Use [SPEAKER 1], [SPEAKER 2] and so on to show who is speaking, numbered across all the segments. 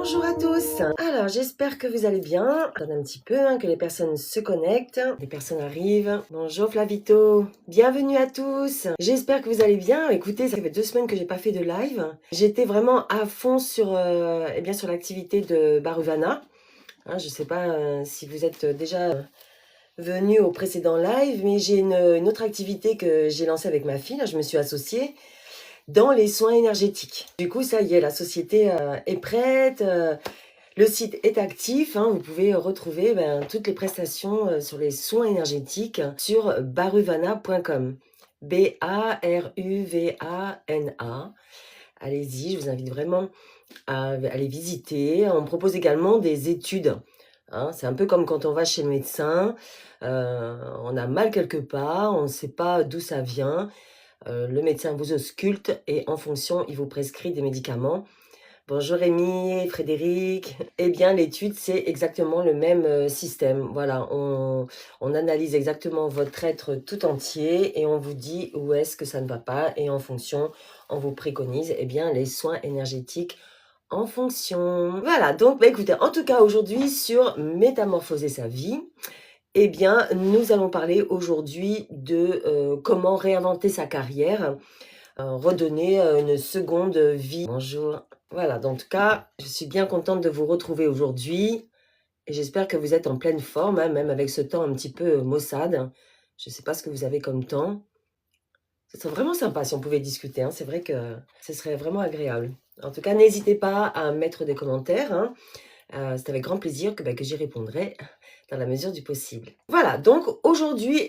[SPEAKER 1] Bonjour à tous. Alors, j'espère que vous allez bien. Attendez un petit peu, que les personnes se connectent. Les personnes arrivent. Bonjour Flavito. Bienvenue à tous. J'espère que vous allez bien. Écoutez, ça fait 2 semaines que j'ai pas fait de live. J'étais vraiment à fond sur, sur l'activité de Baruvana. Je sais pas si vous êtes déjà venu au précédent live, mais j'ai une autre activité que j'ai lancée avec ma fille. Là, je me suis associée dans les soins énergétiques. Du coup, ça y est, la société est prête, le site est actif, vous pouvez retrouver toutes les prestations sur les soins énergétiques sur baruvana.com. Baruvana. Allez-y, je vous invite vraiment à aller visiter. On propose également des études. C'est un peu comme quand on va chez le médecin, on a mal quelque part, on ne sait pas d'où ça vient. Le médecin vous ausculte et en fonction, il vous prescrit des médicaments. Bonjour Rémi, Frédéric. Eh bien, l'étude, c'est exactement le même système. Voilà, on analyse exactement votre être tout entier et on vous dit où est-ce que ça ne va pas. Et en fonction, on vous préconise les soins énergétiques en fonction. Voilà, donc écoutez, en tout cas aujourd'hui sur Métamorphoser sa vie, nous allons parler aujourd'hui de comment réinventer sa carrière, redonner une seconde vie. Bonjour. Voilà, donc en tout cas, je suis bien contente de vous retrouver aujourd'hui et j'espère que vous êtes en pleine forme, même avec ce temps un petit peu maussade. Je ne sais pas ce que vous avez comme temps. Ce serait vraiment sympa si on pouvait discuter, c'est vrai que ce serait vraiment agréable. En tout cas, n'hésitez pas à mettre des commentaires, c'est avec grand plaisir que j'y répondrai dans la mesure du possible. Voilà, donc aujourd'hui,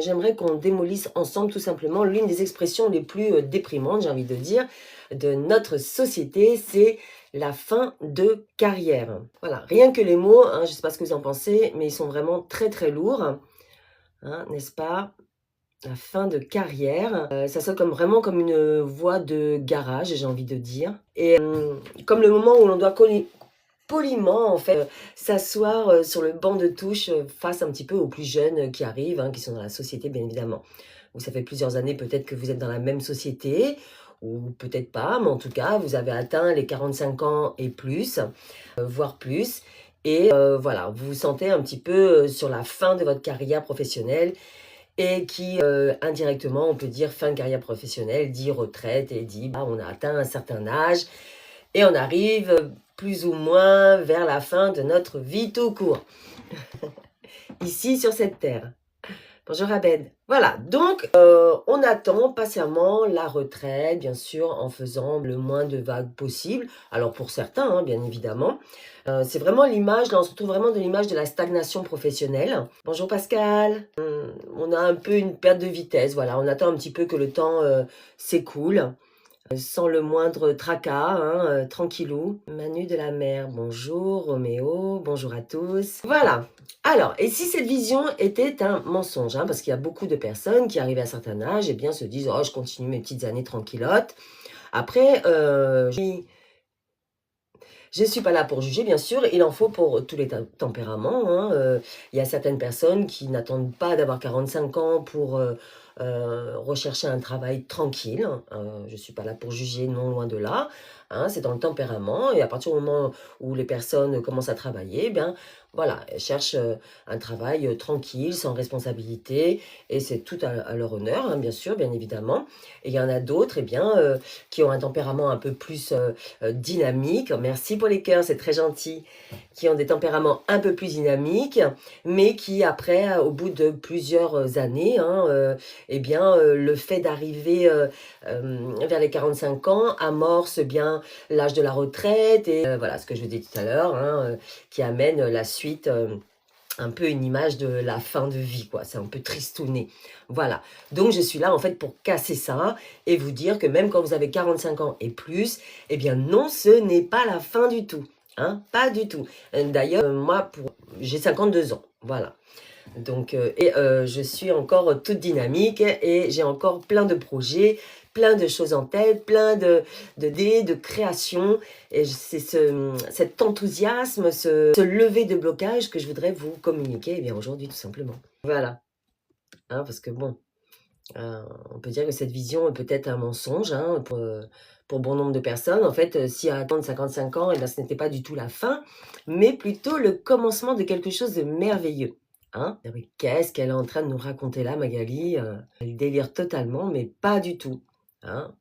[SPEAKER 1] j'aimerais qu'on démolisse ensemble tout simplement l'une des expressions les plus déprimantes, j'ai envie de dire, de notre société, c'est la fin de carrière. Voilà, rien que les mots, je ne sais pas ce que vous en pensez, mais ils sont vraiment très très lourds, n'est-ce pas? La fin de carrière, ça sonne vraiment comme une voie de garage, j'ai envie de dire. Et comme le moment où l'on doit poliment, en fait, s'asseoir sur le banc de touche face un petit peu aux plus jeunes qui arrivent, qui sont dans la société, bien évidemment. Ça fait plusieurs années peut-être que vous êtes dans la même société, ou peut-être pas, mais en tout cas, vous avez atteint les 45 ans et plus, voire plus. Et voilà, vous vous sentez un petit peu sur la fin de votre carrière professionnelle et qui, indirectement, on peut dire fin de carrière professionnelle, dit retraite et dit on a atteint un certain âge et on arrive plus ou moins vers la fin de notre vie tout court, ici sur cette terre. Bonjour Abed. Voilà, donc on attend patiemment la retraite, bien sûr, en faisant le moins de vagues possible. Alors pour certains, bien évidemment. C'est vraiment l'image, là on se retrouve vraiment de l'image de la stagnation professionnelle. Bonjour Pascal. On a un peu une perte de vitesse, voilà, on attend un petit peu que le temps s'écoule. Sans le moindre tracas, tranquillou. Manu de la mer, bonjour. Roméo, bonjour à tous. Voilà. Alors, et si cette vision était un mensonge, parce qu'il y a beaucoup de personnes qui arrivent à un certain âge, se disent, oh, je continue mes petites années tranquillotes. Après, je ne suis pas là pour juger, bien sûr, il en faut pour tous les tempéraments. Il y a certaines personnes qui n'attendent pas d'avoir 45 ans pour rechercher un travail tranquille. Je ne suis pas là pour juger, non loin de là. C'est dans le tempérament. Et à partir du moment où les personnes commencent à travailler, voilà, elles cherchent un travail tranquille, sans responsabilité. Et c'est tout à leur honneur, bien sûr, bien évidemment. Et il y en a d'autres qui ont un tempérament un peu plus dynamique. Merci pour les cœurs, c'est très gentil. Qui ont des tempéraments un peu plus dynamiques, mais qui après, au bout de plusieurs années, le fait d'arriver vers les 45 ans amorce bien l'âge de la retraite et voilà ce que je vous dis tout à l'heure, qui amène la suite. Un peu une image de la fin de vie, quoi. C'est un peu tristouné. Voilà. Donc, je suis là, en fait, pour casser ça et vous dire que même quand vous avez 45 ans et plus, non, ce n'est pas la fin du tout. Pas du tout. D'ailleurs, moi, j'ai 52 ans. Voilà. Donc, je suis encore toute dynamique et j'ai encore plein de projets, plein de choses en tête, plein d'idées, de créations. Et c'est cet enthousiasme, ce lever de blocage que je voudrais vous communiquer aujourd'hui, tout simplement. Voilà. Parce que bon, On peut dire que cette vision est peut-être un mensonge, hein, pour bon nombre de personnes. En fait, si à attendre 55 ans, eh ben, ce n'était pas du tout la fin, mais plutôt le commencement de quelque chose de merveilleux, hein. Ah oui, qu'est-ce qu'elle est en train de nous raconter là, Magali? Elle délire totalement, mais pas du tout, hein.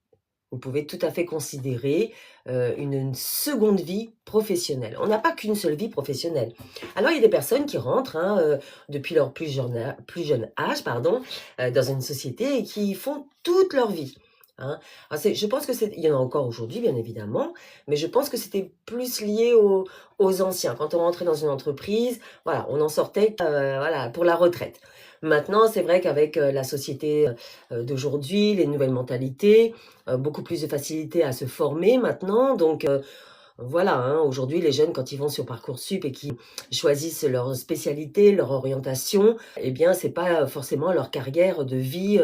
[SPEAKER 1] Vous pouvez tout à fait considérer, une seconde vie professionnelle. On n'a pas qu'une seule vie professionnelle. Alors il y a des personnes qui rentrent, hein, depuis leur plus jeune âge, pardon, dans une société et qui font toute leur vie, hein. Alors je pense que il y en a encore aujourd'hui, bien évidemment, mais je pense que c'était plus lié aux anciens. Quand on rentrait dans une entreprise, voilà, on en sortait, voilà, pour la retraite. Maintenant, c'est vrai qu'avec, la société, d'aujourd'hui, les nouvelles mentalités, beaucoup plus de facilité à se former maintenant. Donc voilà, hein, aujourd'hui, les jeunes, quand ils vont sur Parcoursup et qu'ils choisissent leur spécialité, leur orientation, eh bien, c'est pas forcément leur carrière de vie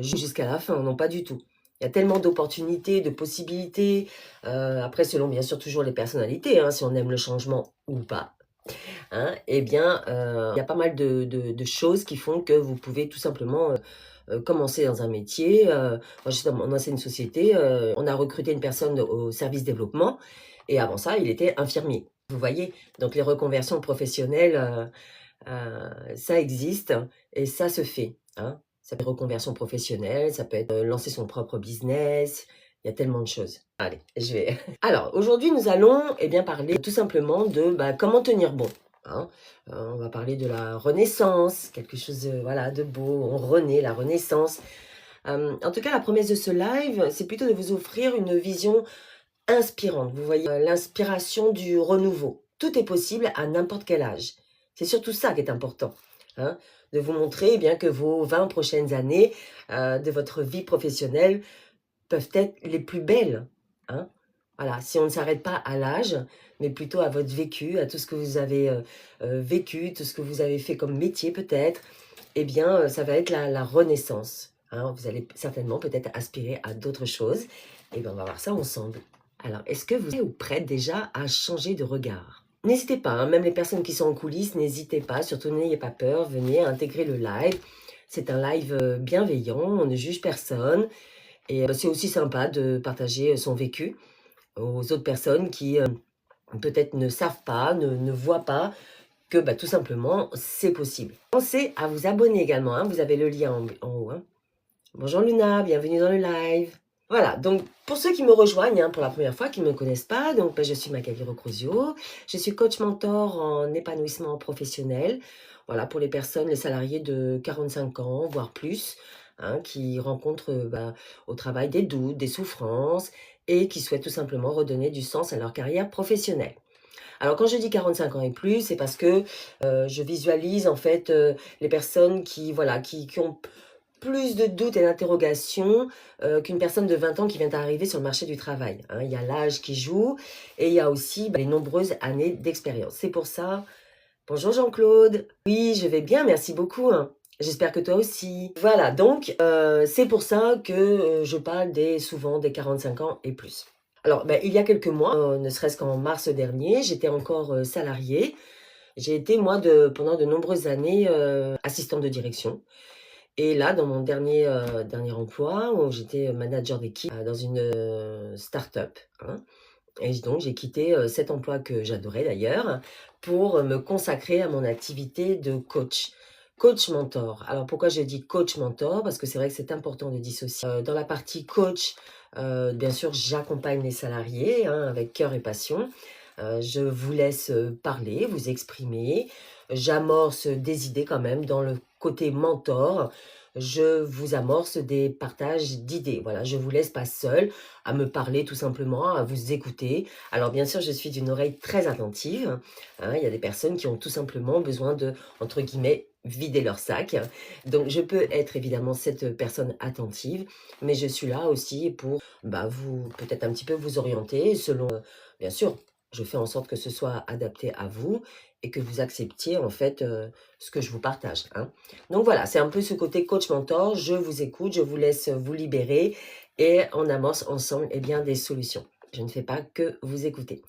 [SPEAKER 1] jusqu'à la fin, non, pas du tout. Il y a tellement d'opportunités, de possibilités. Après, selon bien sûr toujours les personnalités, hein, si on aime le changement ou pas. Hein, eh bien, il y a pas mal de choses qui font que vous pouvez tout simplement commencer dans un métier. Moi, j'étais dans mon ancienne société, on a recruté une personne au service développement et avant ça, il était infirmier. Vous voyez? Donc les reconversions professionnelles, ça existe et ça se fait, hein. Ça peut être reconversion professionnelle, ça peut être, lancer son propre business, il y a tellement de choses. Allez, je vais alors aujourd'hui, nous allons, eh bien, parler tout simplement de, bah, comment tenir bon, hein. On va parler de la renaissance, quelque chose, voilà, de beau. On renaît, la renaissance. En tout cas, la promesse de ce live, c'est plutôt de vous offrir une vision inspirante. Vous voyez, l'inspiration du renouveau. Tout est possible à n'importe quel âge. C'est surtout ça qui est important, hein, de vous montrer eh bien que vos 20 prochaines années, de votre vie professionnelle peuvent être les plus belles, hein. Voilà, si on ne s'arrête pas à l'âge, mais plutôt à votre vécu, à tout ce que vous avez, vécu, tout ce que vous avez fait comme métier peut-être, eh bien, ça va être la renaissance, hein. Vous allez certainement peut-être aspirer à d'autres choses et ben, on va voir ça ensemble. Alors, est-ce que vous êtes ou prête déjà à changer de regard? N'hésitez pas, hein, même les personnes qui sont en coulisses, n'hésitez pas, surtout n'ayez pas peur, venez intégrer le live. C'est un live, bienveillant, on ne juge personne et c'est aussi sympa de partager, son vécu aux autres personnes qui, peut-être ne savent pas, ne voient pas que, bah, tout simplement, c'est possible. Pensez à vous abonner également, hein, vous avez le lien en haut, hein. Bonjour Luna, bienvenue dans le live. Voilà, donc pour ceux qui me rejoignent, hein, pour la première fois, qui ne me connaissent pas, donc, bah, je suis Magali Rocrosio, je suis coach mentor en épanouissement professionnel. Voilà, pour les personnes, les salariés de 45 ans, voire plus, hein, qui rencontrent, bah, au travail des doutes, des souffrances et qui souhaitent tout simplement redonner du sens à leur carrière professionnelle. Alors quand je dis 45 ans et plus, c'est parce que, je visualise en fait, les personnes qui voilà, qui ont plus de doutes et d'interrogations, qu'une personne de 20 ans qui vient d'arriver sur le marché du travail, hein. Il y a l'âge qui joue et il y a aussi, bah, les nombreuses années d'expérience. C'est pour ça bonjour Jean-Claude. Oui, je vais bien, merci beaucoup, hein. J'espère que toi aussi. Voilà, donc c'est pour ça que, je parle souvent des 45 ans et plus. Alors, bah, il y a quelques mois, ne serait-ce qu'en mars dernier, j'étais encore, salariée. J'ai été moi pendant de nombreuses années, assistante de direction et là, dans mon dernier emploi où j'étais manager d'équipe, dans une, start-up, hein. Et donc j'ai quitté, cet emploi que j'adorais d'ailleurs, pour, me consacrer à mon activité de coach. Coach mentor. Alors pourquoi je dis coach mentor? Parce que c'est vrai que c'est important de dissocier. Dans la partie coach, bien sûr, j'accompagne les salariés, hein, avec cœur et passion. Je vous laisse, parler, vous exprimer. J'amorce des idées quand même dans le côté mentor. Je vous amorce des partages d'idées. Voilà, je vous laisse pas seul à me parler tout simplement, à vous écouter. Alors bien sûr, je suis d'une oreille très attentive, hein. Il y a des personnes qui ont tout simplement besoin de, entre guillemets, vider leur sac. Donc je peux être évidemment cette personne attentive, mais je suis là aussi pour, bah, vous peut-être un petit peu vous orienter selon, bien sûr, je fais en sorte que ce soit adapté à vous et que vous acceptiez en fait, ce que je vous partage, hein. Donc voilà, c'est un peu ce côté coach mentor, je vous écoute, je vous laisse vous libérer et on amorce ensemble, eh bien, des solutions. Je ne fais pas que vous écouter.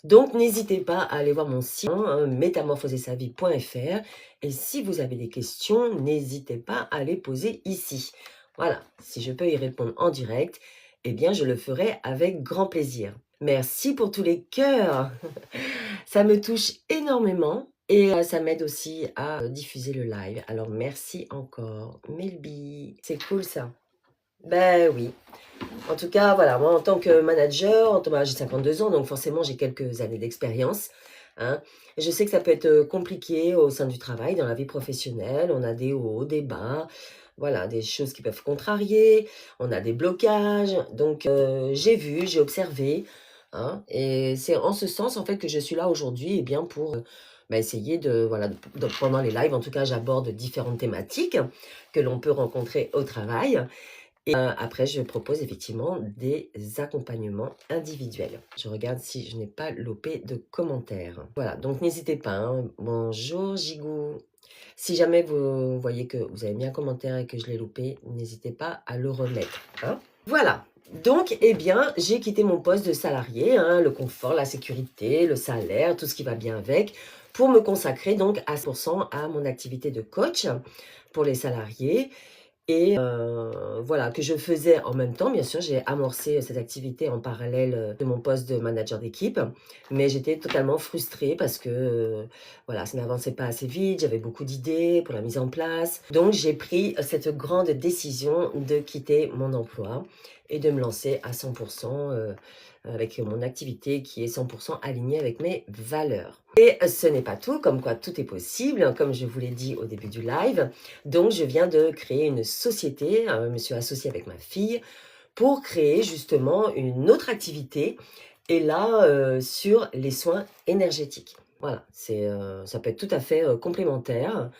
[SPEAKER 1] Donc, n'hésitez pas à aller voir mon site, hein, métamorphosesavie.fr. Et si vous avez des questions, n'hésitez pas à les poser ici. Voilà, si je peux y répondre en direct, eh bien, je le ferai avec grand plaisir. Merci pour tous les cœurs. Ça me touche énormément et ça m'aide aussi à diffuser le live. Alors, merci encore, Melby. C'est cool ça. Ben oui. En tout cas, voilà, moi en tant que manager, j'ai 52 ans, donc forcément j'ai quelques années d'expérience, hein. Je sais que ça peut être compliqué au sein du travail, dans la vie professionnelle. On a des hauts, des bas, voilà, des choses qui peuvent contrarier, on a des blocages. Donc j'ai vu, j'ai observé, hein, et c'est en ce sens en fait que je suis là aujourd'hui, et bien pour essayer de, voilà, pendant les lives, en tout cas, j'aborde différentes thématiques que l'on peut rencontrer au travail. Et après, je propose effectivement des accompagnements individuels. Je regarde si je n'ai pas loupé de commentaires. Voilà, donc n'hésitez pas, hein. Bonjour Gigou. Si jamais vous voyez que vous avez mis un commentaire et que je l'ai loupé, n'hésitez pas à le remettre, hein. Voilà. Donc, eh bien, j'ai quitté mon poste de salarié, hein, le confort, la sécurité, le salaire, tout ce qui va bien avec, pour me consacrer donc à 100% à mon activité de coach pour les salariés. Et voilà, que je faisais en même temps. Bien sûr, j'ai amorcé cette activité en parallèle de mon poste de manager d'équipe, mais j'étais totalement frustrée parce que voilà, ça n'avançait pas assez vite, j'avais beaucoup d'idées pour la mise en place. Donc, j'ai pris cette grande décision de quitter mon emploi et de me lancer à 100% avec mon activité qui est 100% alignée avec mes valeurs. Et ce n'est pas tout, comme quoi tout est possible, comme je vous l'ai dit au début du live. Donc, je viens de créer une société, je me suis associée avec ma fille, pour créer justement une autre activité, et là, sur les soins énergétiques. Voilà, ça peut être tout à fait complémentaire,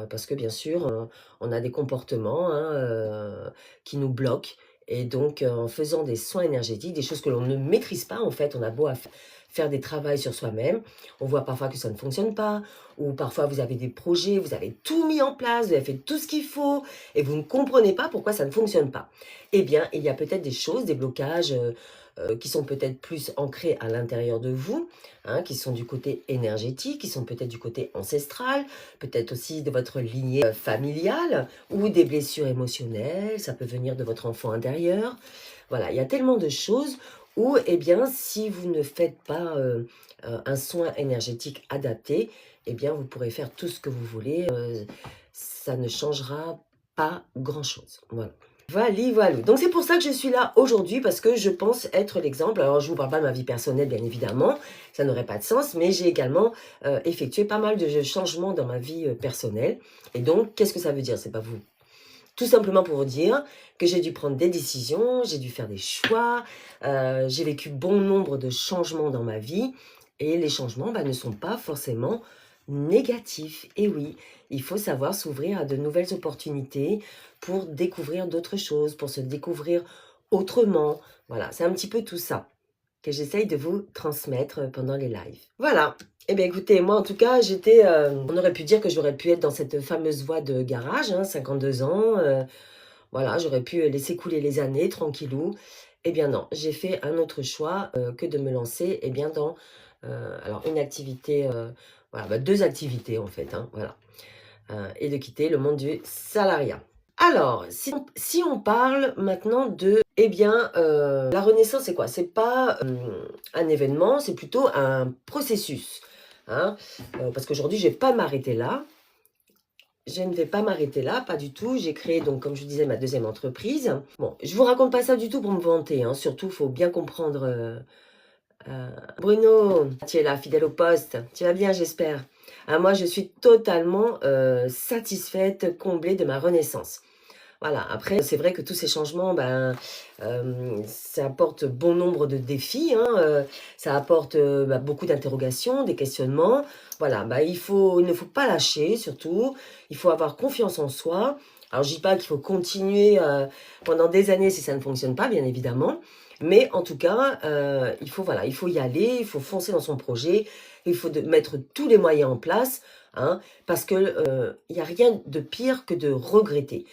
[SPEAKER 1] parce que bien sûr, on a des comportements, hein, qui nous bloquent. Et donc, en faisant des soins énergétiques, des choses que l'on ne maîtrise pas, en fait, on a beau faire des travaux sur soi-même, on voit parfois que ça ne fonctionne pas, ou parfois vous avez des projets, vous avez tout mis en place, vous avez fait tout ce qu'il faut, et vous ne comprenez pas pourquoi ça ne fonctionne pas. Eh bien, il y a peut-être des choses, des blocages qui sont peut-être plus ancrés à l'intérieur de vous, hein, qui sont du côté énergétique, qui sont peut-être du côté ancestral, peut-être aussi de votre lignée familiale, ou des blessures émotionnelles, ça peut venir de votre enfant intérieur. Voilà, il y a tellement de choses où, eh bien, si vous ne faites pas un soin énergétique adapté, eh bien, vous pourrez faire tout ce que vous voulez, ça ne changera pas grand-chose. Voilà. Voilà. Donc, c'est pour ça que je suis là aujourd'hui, parce que je pense être l'exemple. Alors, je ne vous parle pas de ma vie personnelle, bien évidemment, ça n'aurait pas de sens, mais j'ai également effectué pas mal de changements dans ma vie personnelle. Et donc, qu'est-ce que ça veut dire? C'est pas vous. Tout simplement pour vous dire que j'ai dû prendre des décisions, j'ai dû faire des choix, j'ai vécu bon nombre de changements dans ma vie, et les changements ne sont pas forcément négatifs. Et oui, il faut savoir s'ouvrir à de nouvelles opportunités pour découvrir d'autres choses, pour se découvrir autrement. Voilà, c'est un petit peu tout ça que j'essaye de vous transmettre pendant les lives. Voilà. Eh bien, écoutez, moi, en tout cas, on aurait pu dire que j'aurais pu être dans cette fameuse voie de garage, hein, 52 ans. Voilà, j'aurais pu laisser couler les années, tranquillou. Eh bien, non, j'ai fait un autre choix que de me lancer, eh bien, dans alors, une activité, voilà, deux activités, en fait, hein, voilà. Et de quitter le monde du salariat. Alors, si on parle maintenant de, eh bien, la renaissance, c'est quoi? C'est pas un événement, c'est plutôt un processus, hein. Parce qu'aujourd'hui, je vais pas m'arrêter là. Je ne vais pas m'arrêter là, pas du tout. J'ai créé, donc, comme je vous disais, ma deuxième entreprise. Bon, je vous raconte pas ça du tout pour me vanter, hein. Surtout, il faut bien comprendre. Bruno, tu es là, fidèle au poste. Tu vas bien, j'espère. Moi, je suis totalement satisfaite, comblée de ma renaissance. Voilà, après, c'est vrai que tous ces changements, ça apporte bon nombre de défis, hein, ça apporte beaucoup d'interrogations, des questionnements. Voilà, il ne faut pas lâcher, surtout. Il faut avoir confiance en soi. Alors, je dis pas qu'il faut continuer pendant des années si ça ne fonctionne pas, bien évidemment. Mais en tout cas, voilà, il faut y aller, il faut foncer dans son projet, il faut mettre tous les moyens en place, hein, parce que il n'y a rien de pire que de regretter.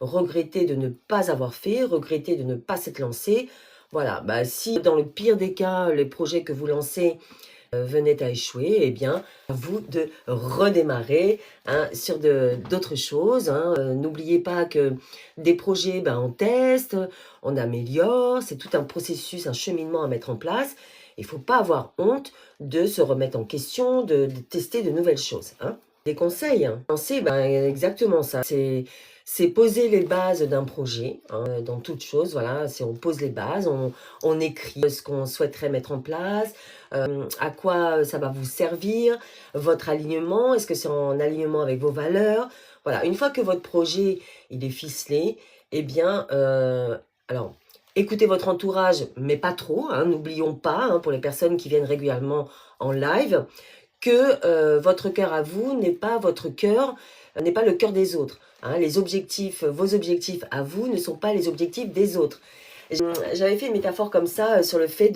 [SPEAKER 1] Regretter de ne pas avoir fait, regretter de ne pas s'être lancé. Voilà, bah, si dans le pire des cas, les projets que vous lancez venaient à échouer, eh bien, à vous de redémarrer hein, sur d'autres choses. Hein. N'oubliez pas que des projets, ben, on teste, on améliore, c'est tout un processus, un cheminement à mettre en place. Il ne faut pas avoir honte de se remettre en question, de tester de nouvelles choses. Hein. Des conseils, hein. Penser, ben, exactement ça. C'est poser les bases d'un projet, hein, dans toute chose. Voilà, on pose les bases, on écrit ce qu'on souhaiterait mettre en place, à quoi ça va vous servir, votre alignement, est-ce que c'est en alignement avec vos valeurs? Voilà, une fois que votre projet il est ficelé, eh bien, alors, écoutez votre entourage, mais pas trop, hein, n'oublions pas, hein, pour les personnes qui viennent régulièrement en live, que votre cœur à vous n'est pas votre cœur, n'est pas le cœur des autres. Hein. Les objectifs, vos objectifs à vous ne sont pas les objectifs des autres. J'avais fait une métaphore comme ça sur le fait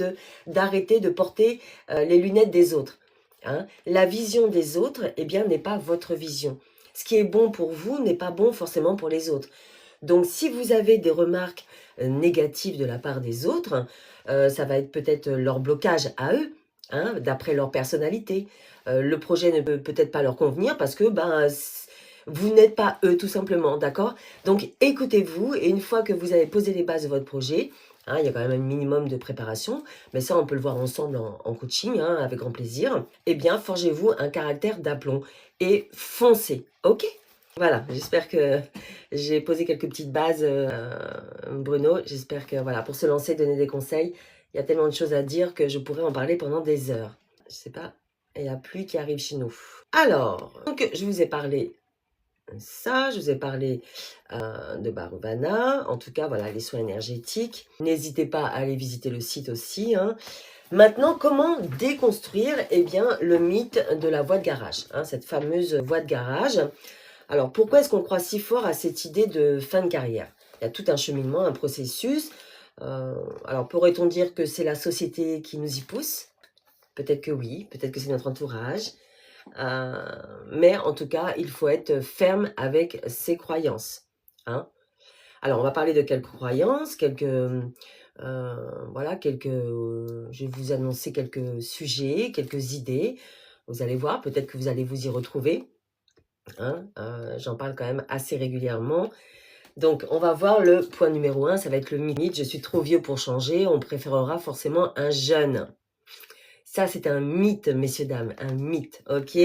[SPEAKER 1] d'arrêter de porter les lunettes des autres. Hein. La vision des autres, eh bien, n'est pas votre vision. Ce qui est bon pour vous n'est pas bon forcément pour les autres. Donc, si vous avez des remarques négatives de la part des autres, ça va être peut-être leur blocage à eux, hein, d'après leur personnalité. Le projet ne peut peut-être pas leur convenir parce que ben, vous n'êtes pas eux, tout simplement, d'accord? Donc, écoutez-vous, et une fois que vous avez posé les bases de votre projet, hein, il y a quand même un minimum de préparation, mais ça, on peut le voir ensemble en coaching, hein, avec grand plaisir. Eh bien, forgez-vous un caractère d'aplomb et foncez, ok? Voilà, j'espère que j'ai posé quelques petites bases, Bruno. J'espère que, voilà, pour se lancer, donner des conseils, il y a tellement de choses à dire que je pourrais en parler pendant des heures. Je sais pas, il y a la pluie qui arrive chez nous. Alors, donc, je vous ai parlé ça, je vous ai parlé de Barubana, en tout cas, voilà, les soins énergétiques. N'hésitez pas à aller visiter le site aussi. Hein. Maintenant, comment déconstruire eh bien, le mythe de la voie de garage, hein, cette fameuse voie de garage. Alors, pourquoi est-ce qu'on croit si fort à cette idée de fin de carrière? Il y a tout un cheminement, un processus. Alors, pourrait-on dire que c'est la société qui nous y pousse? Peut-être que oui, peut-être que c'est notre entourage. Mais en tout cas, il faut être ferme avec ses croyances. Hein. Alors, on va parler de quelques croyances, voilà, je vais vous annoncer quelques sujets, quelques idées. Vous allez voir, peut-être que vous allez vous y retrouver. Hein. J'en parle quand même assez régulièrement. Donc, on va voir le point numéro 1, ça va être le mythe. Je suis trop vieux pour changer, on préférera forcément un jeune. Ça, c'est un mythe, messieurs, dames, un mythe, ok?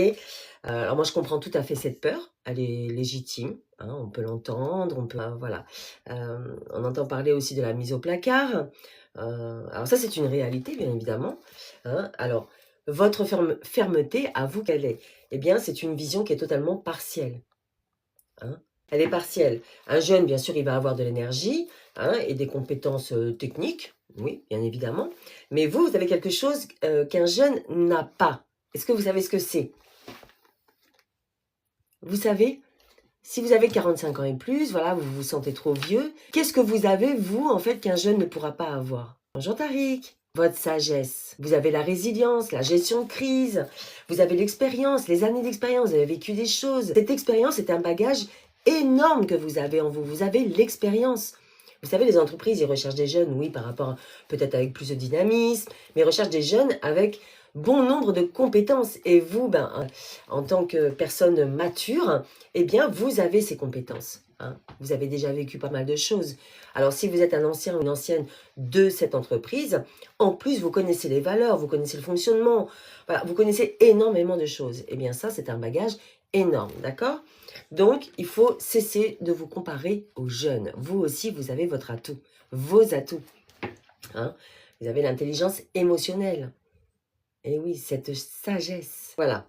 [SPEAKER 1] Alors moi, je comprends tout à fait cette peur, elle est légitime, hein, on peut l'entendre, on peut, voilà. On entend parler aussi de la mise au placard. Alors ça, c'est une réalité, bien évidemment. Hein. Alors, votre fermeté, à vous, quelle est? Eh bien, c'est une vision qui est totalement partielle. Hein. Elle est partielle. Un jeune, bien sûr, il va avoir de l'énergie hein, et des compétences techniques, oui, bien évidemment. Mais vous, vous avez quelque chose qu'un jeune n'a pas. Est-ce que vous savez ce que c'est? Vous savez, si vous avez 45 ans et plus, voilà, vous vous sentez trop vieux, qu'est-ce que vous avez, vous, en fait, qu'un jeune ne pourra pas avoir? Bonjour Tariq. Votre sagesse. Vous avez la résilience, la gestion de crise. Vous avez l'expérience, les années d'expérience. Vous avez vécu des choses. Cette expérience est un bagage énorme que vous avez en vous. Vous avez l'expérience. Vous savez, les entreprises, ils recherchent des jeunes, oui, par rapport, peut-être avec plus de dynamisme, mais ils recherchent des jeunes avec bon nombre de compétences. Et vous, ben, en tant que personne mature, eh bien, vous avez ces compétences. Hein. Vous avez déjà vécu pas mal de choses. Alors, si vous êtes un ancien ou une ancienne de cette entreprise, en plus, vous connaissez les valeurs, vous connaissez le fonctionnement, voilà, vous connaissez énormément de choses. Eh bien, ça, c'est un bagage énorme, d'accord? Donc, il faut cesser de vous comparer aux jeunes. Vous aussi, vous avez votre atout, vos atouts. Hein. Vous avez l'intelligence émotionnelle. Et oui, cette sagesse. Voilà.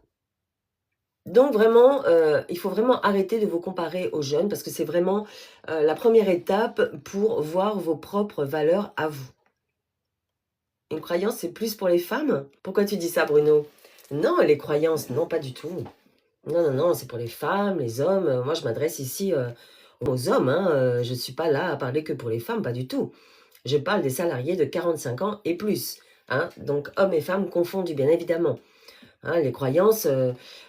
[SPEAKER 1] Donc, vraiment, il faut vraiment arrêter de vous comparer aux jeunes parce que c'est vraiment la première étape pour voir vos propres valeurs à vous. Une croyance, c'est plus pour les femmes? Pourquoi tu dis ça, Bruno? Non, les croyances, non, pas du tout. Non, non, non, c'est pour les femmes, les hommes. Moi, je m'adresse ici aux hommes. Hein. Je ne suis pas là à parler que pour les femmes, pas du tout. Je parle des salariés de 45 ans et plus. Hein. Donc, hommes et femmes confondus, bien évidemment. Hein, les croyances,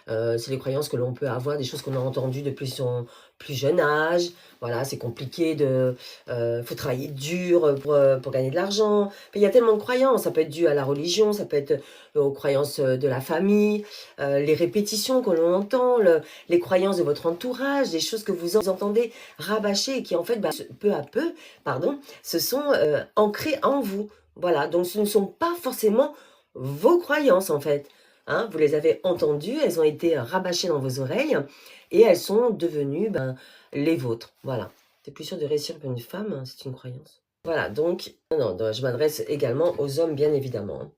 [SPEAKER 1] c'est les croyances que l'on peut avoir, des choses qu'on a entendues depuis son plus jeune âge. Voilà, c'est compliqué faut travailler dur pour gagner de l'argent. Il y a tellement de croyances. Ça peut être dû à la religion, ça peut être aux croyances de la famille, les répétitions que l'on entend, les croyances de votre entourage, des choses que vous entendez rabâcher et qui en fait, peu à peu, pardon, se sont ancrées en vous. Voilà, donc ce ne sont pas forcément vos croyances en fait. Hein, vous les avez entendues, elles ont été rabâchées dans vos oreilles et elles sont devenues les vôtres. Voilà. T'es plus sûr de réussir qu'une femme, hein, c'est une croyance. Voilà, donc, non, je m'adresse également aux hommes, bien évidemment. Hein.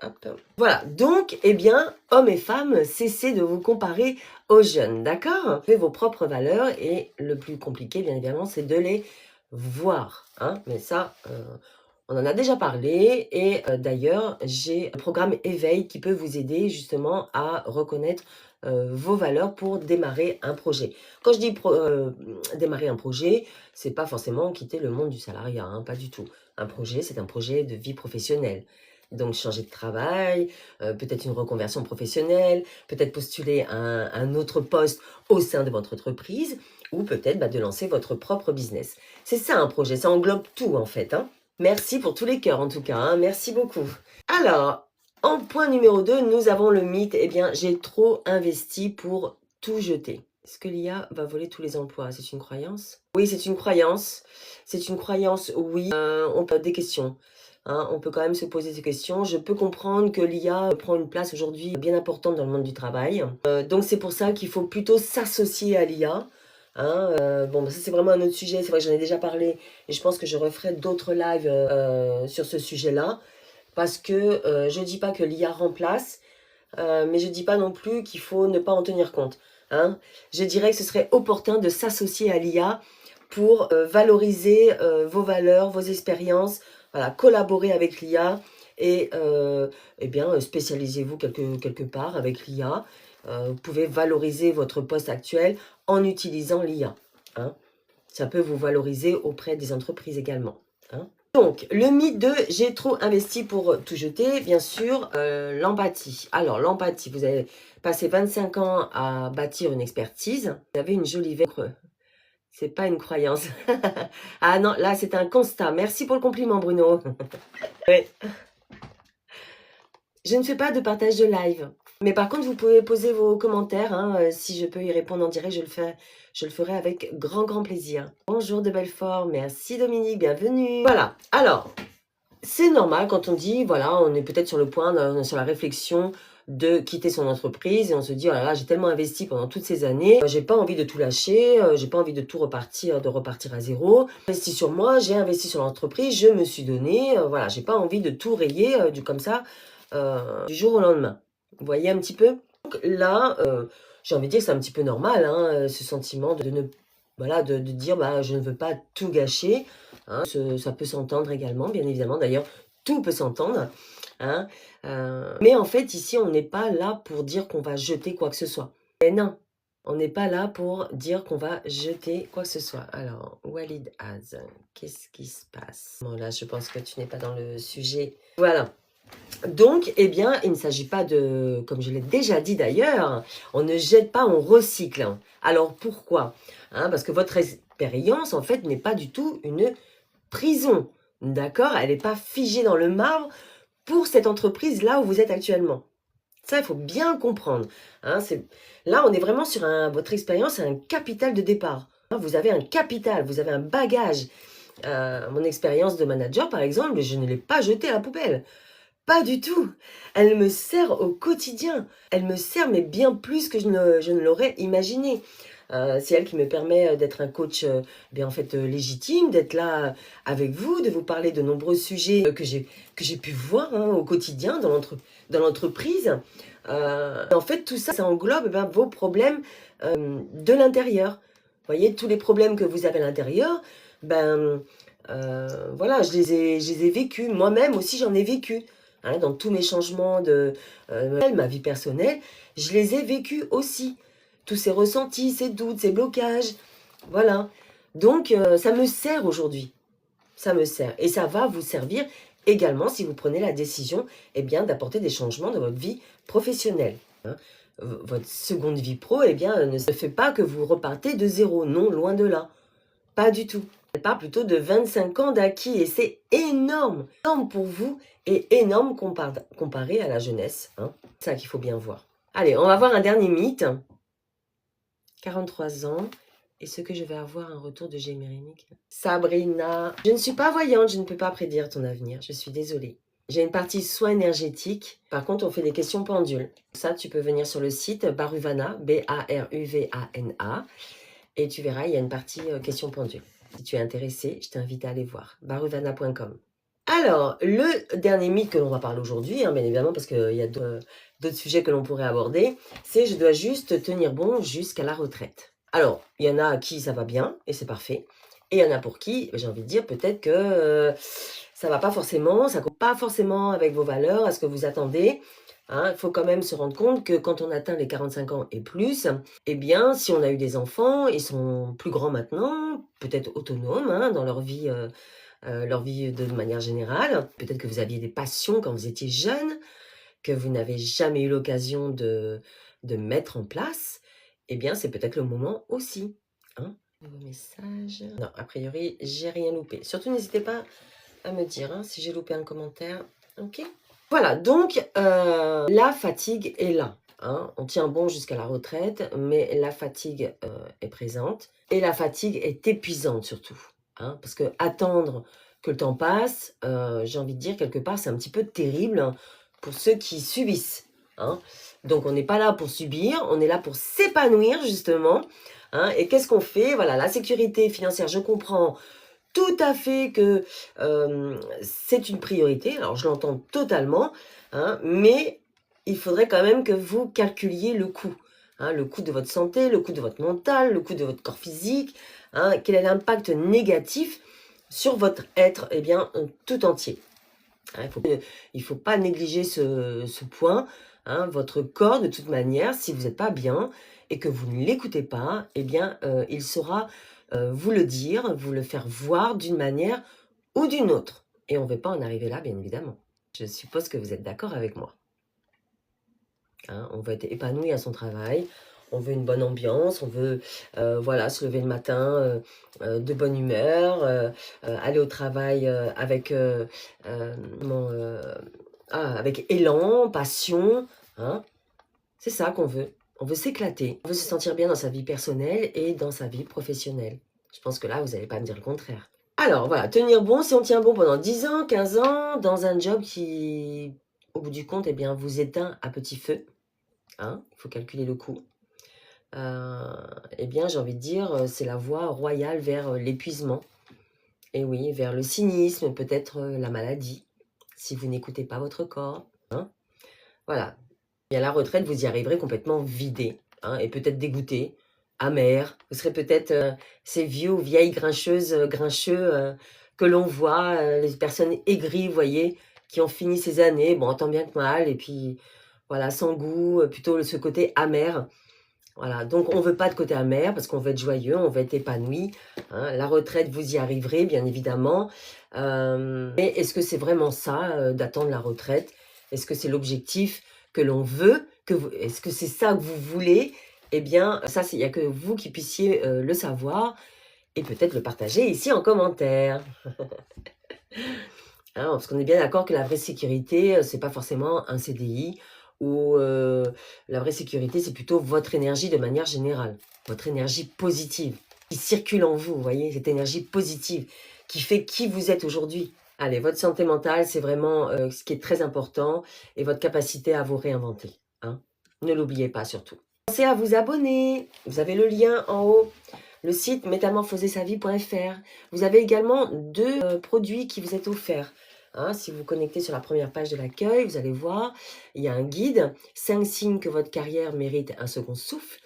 [SPEAKER 1] Hop. Voilà, donc, eh bien, hommes et femmes, cessez de vous comparer aux jeunes, d'accord? Vous avez vos propres valeurs et le plus compliqué, bien évidemment, c'est de les voir. Hein? Mais ça, on en a déjà parlé et d'ailleurs, j'ai un programme éveil qui peut vous aider justement à reconnaître vos valeurs pour démarrer un projet. Quand je dis démarrer un projet, c'est pas forcément quitter le monde du salariat, hein, pas du tout. Un projet, c'est un projet de vie professionnelle. Donc changer de travail, peut-être une reconversion professionnelle, peut-être postuler un autre poste au sein de votre entreprise ou peut-être de lancer votre propre business. C'est ça un projet, ça englobe tout en fait. Hein. Merci pour tous les cœurs en tout cas, hein, merci beaucoup. Alors, en point numéro 2, nous avons le mythe, eh bien j'ai trop investi pour tout jeter. Est-ce que l'IA va voler tous les emplois? C'est une croyance? Oui, c'est une croyance. C'est une croyance, oui. On peut des questions. Hein, on peut quand même se poser ces questions. Je peux comprendre que l'IA prend une place aujourd'hui bien importante dans le monde du travail. Donc c'est pour ça qu'il faut plutôt s'associer à l'IA. Hein, bon, ça c'est vraiment un autre sujet, c'est vrai que j'en ai déjà parlé et je pense que je referai d'autres lives sur ce sujet-là parce que je ne dis pas que l'IA remplace, mais je ne dis pas non plus qu'il faut ne pas en tenir compte. Hein. Je dirais que ce serait opportun de s'associer à l'IA pour valoriser vos valeurs, vos expériences, voilà, collaborer avec l'IA et eh bien spécialisez-vous quelque part avec l'IA. Vous pouvez valoriser votre poste actuel en utilisant l'IA. Hein. Ça peut vous valoriser auprès des entreprises également. Hein. Donc, le mythe de « j'ai trop investi pour tout jeter », bien sûr, l'empathie. Alors, l'empathie, vous avez passé 25 ans à bâtir une expertise. Vous avez une jolie vêtre. C'est pas une croyance. Ah non, là, c'est un constat. Merci pour le compliment, Bruno. Ouais. Je ne fais pas de partage de live. Mais par contre, vous pouvez poser vos commentaires. Hein, si je peux y répondre en direct, je le ferai avec grand plaisir. Bonjour de Belfort. Merci Dominique, bienvenue. Voilà. Alors, c'est normal quand on dit, voilà, on est peut-être sur le point, sur la réflexion de quitter son entreprise et on se dit, oh là là, j'ai tellement investi pendant toutes ces années, j'ai pas envie de tout lâcher, j'ai pas envie de tout repartir, de repartir à zéro. J'ai investi sur moi, j'ai investi sur l'entreprise, je me suis donné, voilà, j'ai pas envie de tout rayer comme ça du jour au lendemain. Vous voyez un petit peu? Donc là, j'ai envie de dire que c'est un petit peu normal, hein, ce sentiment de ne voilà, de dire je ne veux pas tout gâcher. Hein, ça peut s'entendre également, bien évidemment. D'ailleurs, tout peut s'entendre. Hein, mais en fait, ici, on n'est pas là pour dire qu'on va jeter quoi que ce soit. Et non, on n'est pas là pour dire qu'on va jeter quoi que ce soit. Alors, Walid Az, qu'est-ce qui se passe? Bon, là, je pense que tu n'es pas dans le sujet. Voilà. Donc, eh bien, il ne s'agit pas de, comme je l'ai déjà dit d'ailleurs, on ne jette pas, on recycle. Alors, pourquoi? Hein, parce que votre expérience, en fait, n'est pas du tout une prison. D'accord? Elle n'est pas figée dans le marbre pour cette entreprise-là où vous êtes actuellement. Ça, il faut bien comprendre. Hein, là, on est vraiment sur votre expérience, c'est un capital de départ. Hein, vous avez un capital, vous avez un bagage. Mon expérience de manager, par exemple, je ne l'ai pas jetée à la poubelle. Pas du tout. Elle me sert au quotidien. Elle me sert, mais bien plus que je ne l'aurais imaginé. C'est elle qui me permet d'être un coach bien en fait légitime, d'être là avec vous, de vous parler de nombreux sujets que j'ai pu voir hein, au quotidien dans l'entreprise. En fait, tout ça, ça englobe vos problèmes de l'intérieur. Vous voyez, tous les problèmes que vous avez à l'intérieur, voilà, je les ai vécus. Moi-même aussi, j'en ai vécu. Hein, dans tous mes changements de ma vie personnelle, je les ai vécus aussi. Tous ces ressentis, ces doutes, ces blocages. Voilà. Donc, ça me sert aujourd'hui. Ça me sert. Et ça va vous servir également si vous prenez la décision eh bien, d'apporter des changements dans votre vie professionnelle. Votre seconde vie pro, eh bien, ne se fait pas que vous repartez de zéro. Non, loin de là. Pas du tout. Elle parle plutôt de 25 ans d'acquis et c'est énorme. Énorme pour vous et énorme comparé à la jeunesse. Hein. C'est ça qu'il faut bien voir. Allez, on va voir un dernier mythe. 43 ans. Est-ce que je vais avoir un retour de Gémérinique? Sabrina, je ne suis pas voyante, je ne peux pas prédire ton avenir. Je suis désolée. J'ai une partie soins énergétiques. Par contre, on fait des questions pendules. Ça, tu peux venir sur le site Baruvana, Baruvana, et tu verras, il y a une partie questions pendules. Si tu es intéressé, je t'invite à aller voir. baruvana.com. Alors, le dernier mythe que l'on va parler aujourd'hui, hein, bien évidemment, parce qu'il y a d'autres sujets que l'on pourrait aborder, c'est je dois juste tenir bon jusqu'à la retraite. Alors, il y en a à qui ça va bien, et c'est parfait. Et il y en a pour qui, j'ai envie de dire, peut-être que ça va pas forcément, ça ne compte pas forcément avec vos valeurs, à ce que vous attendez. Hein, il faut quand même se rendre compte que quand on atteint les 45 ans et plus, eh bien, si on a eu des enfants, ils sont plus grands maintenant, peut-être autonomes hein, dans leur vie de manière générale. Peut-être que vous aviez des passions quand vous étiez jeune, que vous n'avez jamais eu l'occasion de mettre en place. Eh bien, c'est peut-être le moment aussi. Hein. Nouveau message. Non, a priori, j'ai rien loupé. Surtout, n'hésitez pas à me dire hein, si j'ai loupé un commentaire. Ok. Voilà, donc la fatigue est là. Hein. On tient bon jusqu'à la retraite, mais la fatigue est présente. Et la fatigue est épuisante surtout. Hein, parce que attendre que le temps passe, j'ai envie de dire, quelque part, c'est un petit peu terrible hein, pour ceux qui subissent. Hein. Donc, on n'est pas là pour subir, on est là pour s'épanouir, justement. Hein. Et qu'est-ce qu'on fait? Voilà, la sécurité financière, je comprends tout à fait que c'est une priorité. Alors, je l'entends totalement, hein, mais il faudrait quand même que vous calculiez le coût. Hein, le coût de votre santé, le coût de votre mental, le coût de votre corps physique. Hein, quel est l'impact négatif sur votre être eh bien, tout entier. Hein, il ne faut pas négliger ce point. Hein, votre corps, de toute manière, si vous n'êtes pas bien et que vous ne l'écoutez pas, eh bien, il saura vous le dire, vous le faire voir d'une manière ou d'une autre. Et on ne veut pas en arriver là, bien évidemment. Je suppose que vous êtes d'accord avec moi. Hein, on veut être épanoui à son travail, on veut une bonne ambiance, on veut voilà, se lever le matin de bonne humeur, aller au travail avec élan, passion. Hein. C'est ça qu'on veut. On veut s'éclater. On veut se sentir bien dans sa vie personnelle et dans sa vie professionnelle. Je pense que là, vous n'allez pas me dire le contraire. Alors, voilà, tenir bon, si on tient bon pendant 10 ans, 15 ans, dans un job qui, au bout du compte, eh bien, vous éteint à petit feu. Hein, il faut calculer le coût. Eh bien, j'ai envie de dire, c'est la voie royale vers l'épuisement. Et oui, vers le cynisme, peut-être la maladie, si vous n'écoutez pas votre corps. Hein. Voilà. Et à la retraite, vous y arriverez complètement vidé, hein, et peut-être dégoûté, amer. Vous serez peut-être ces vieux ou vieilles grincheux que l'on voit, les personnes aigries, vous voyez, qui ont fini ces années, bon, tant bien que mal, et puis voilà, sans goût, plutôt ce côté amer. Voilà, donc on ne veut pas de côté amer parce qu'on veut être joyeux, on veut être épanoui. Hein. La retraite, vous y arriverez, bien évidemment. Mais est-ce que c'est vraiment ça, d'attendre la retraite? Est-ce que c'est l'objectif que l'on veut? Est-ce que c'est ça que vous voulez? Eh bien, ça, il n'y a que vous qui puissiez le savoir et peut-être le partager ici en commentaire. Hein, parce qu'on est bien d'accord que la vraie sécurité, c'est pas forcément un CDI ou la vraie sécurité, c'est plutôt votre énergie de manière générale, votre énergie positive qui circule en vous, vous voyez, cette énergie positive qui fait qui vous êtes aujourd'hui. Allez, votre santé mentale, c'est vraiment ce qui est très important et votre capacité à vous réinventer. Hein. Ne l'oubliez pas surtout. Pensez à vous abonner, vous avez le lien en haut. Le site métamorphosesavie.fr. Vous avez également 2 produits qui vous est offerts. Hein, si vous vous connectez sur la première page de l'accueil, vous allez voir, il y a un guide, 5 signes que votre carrière mérite un second souffle.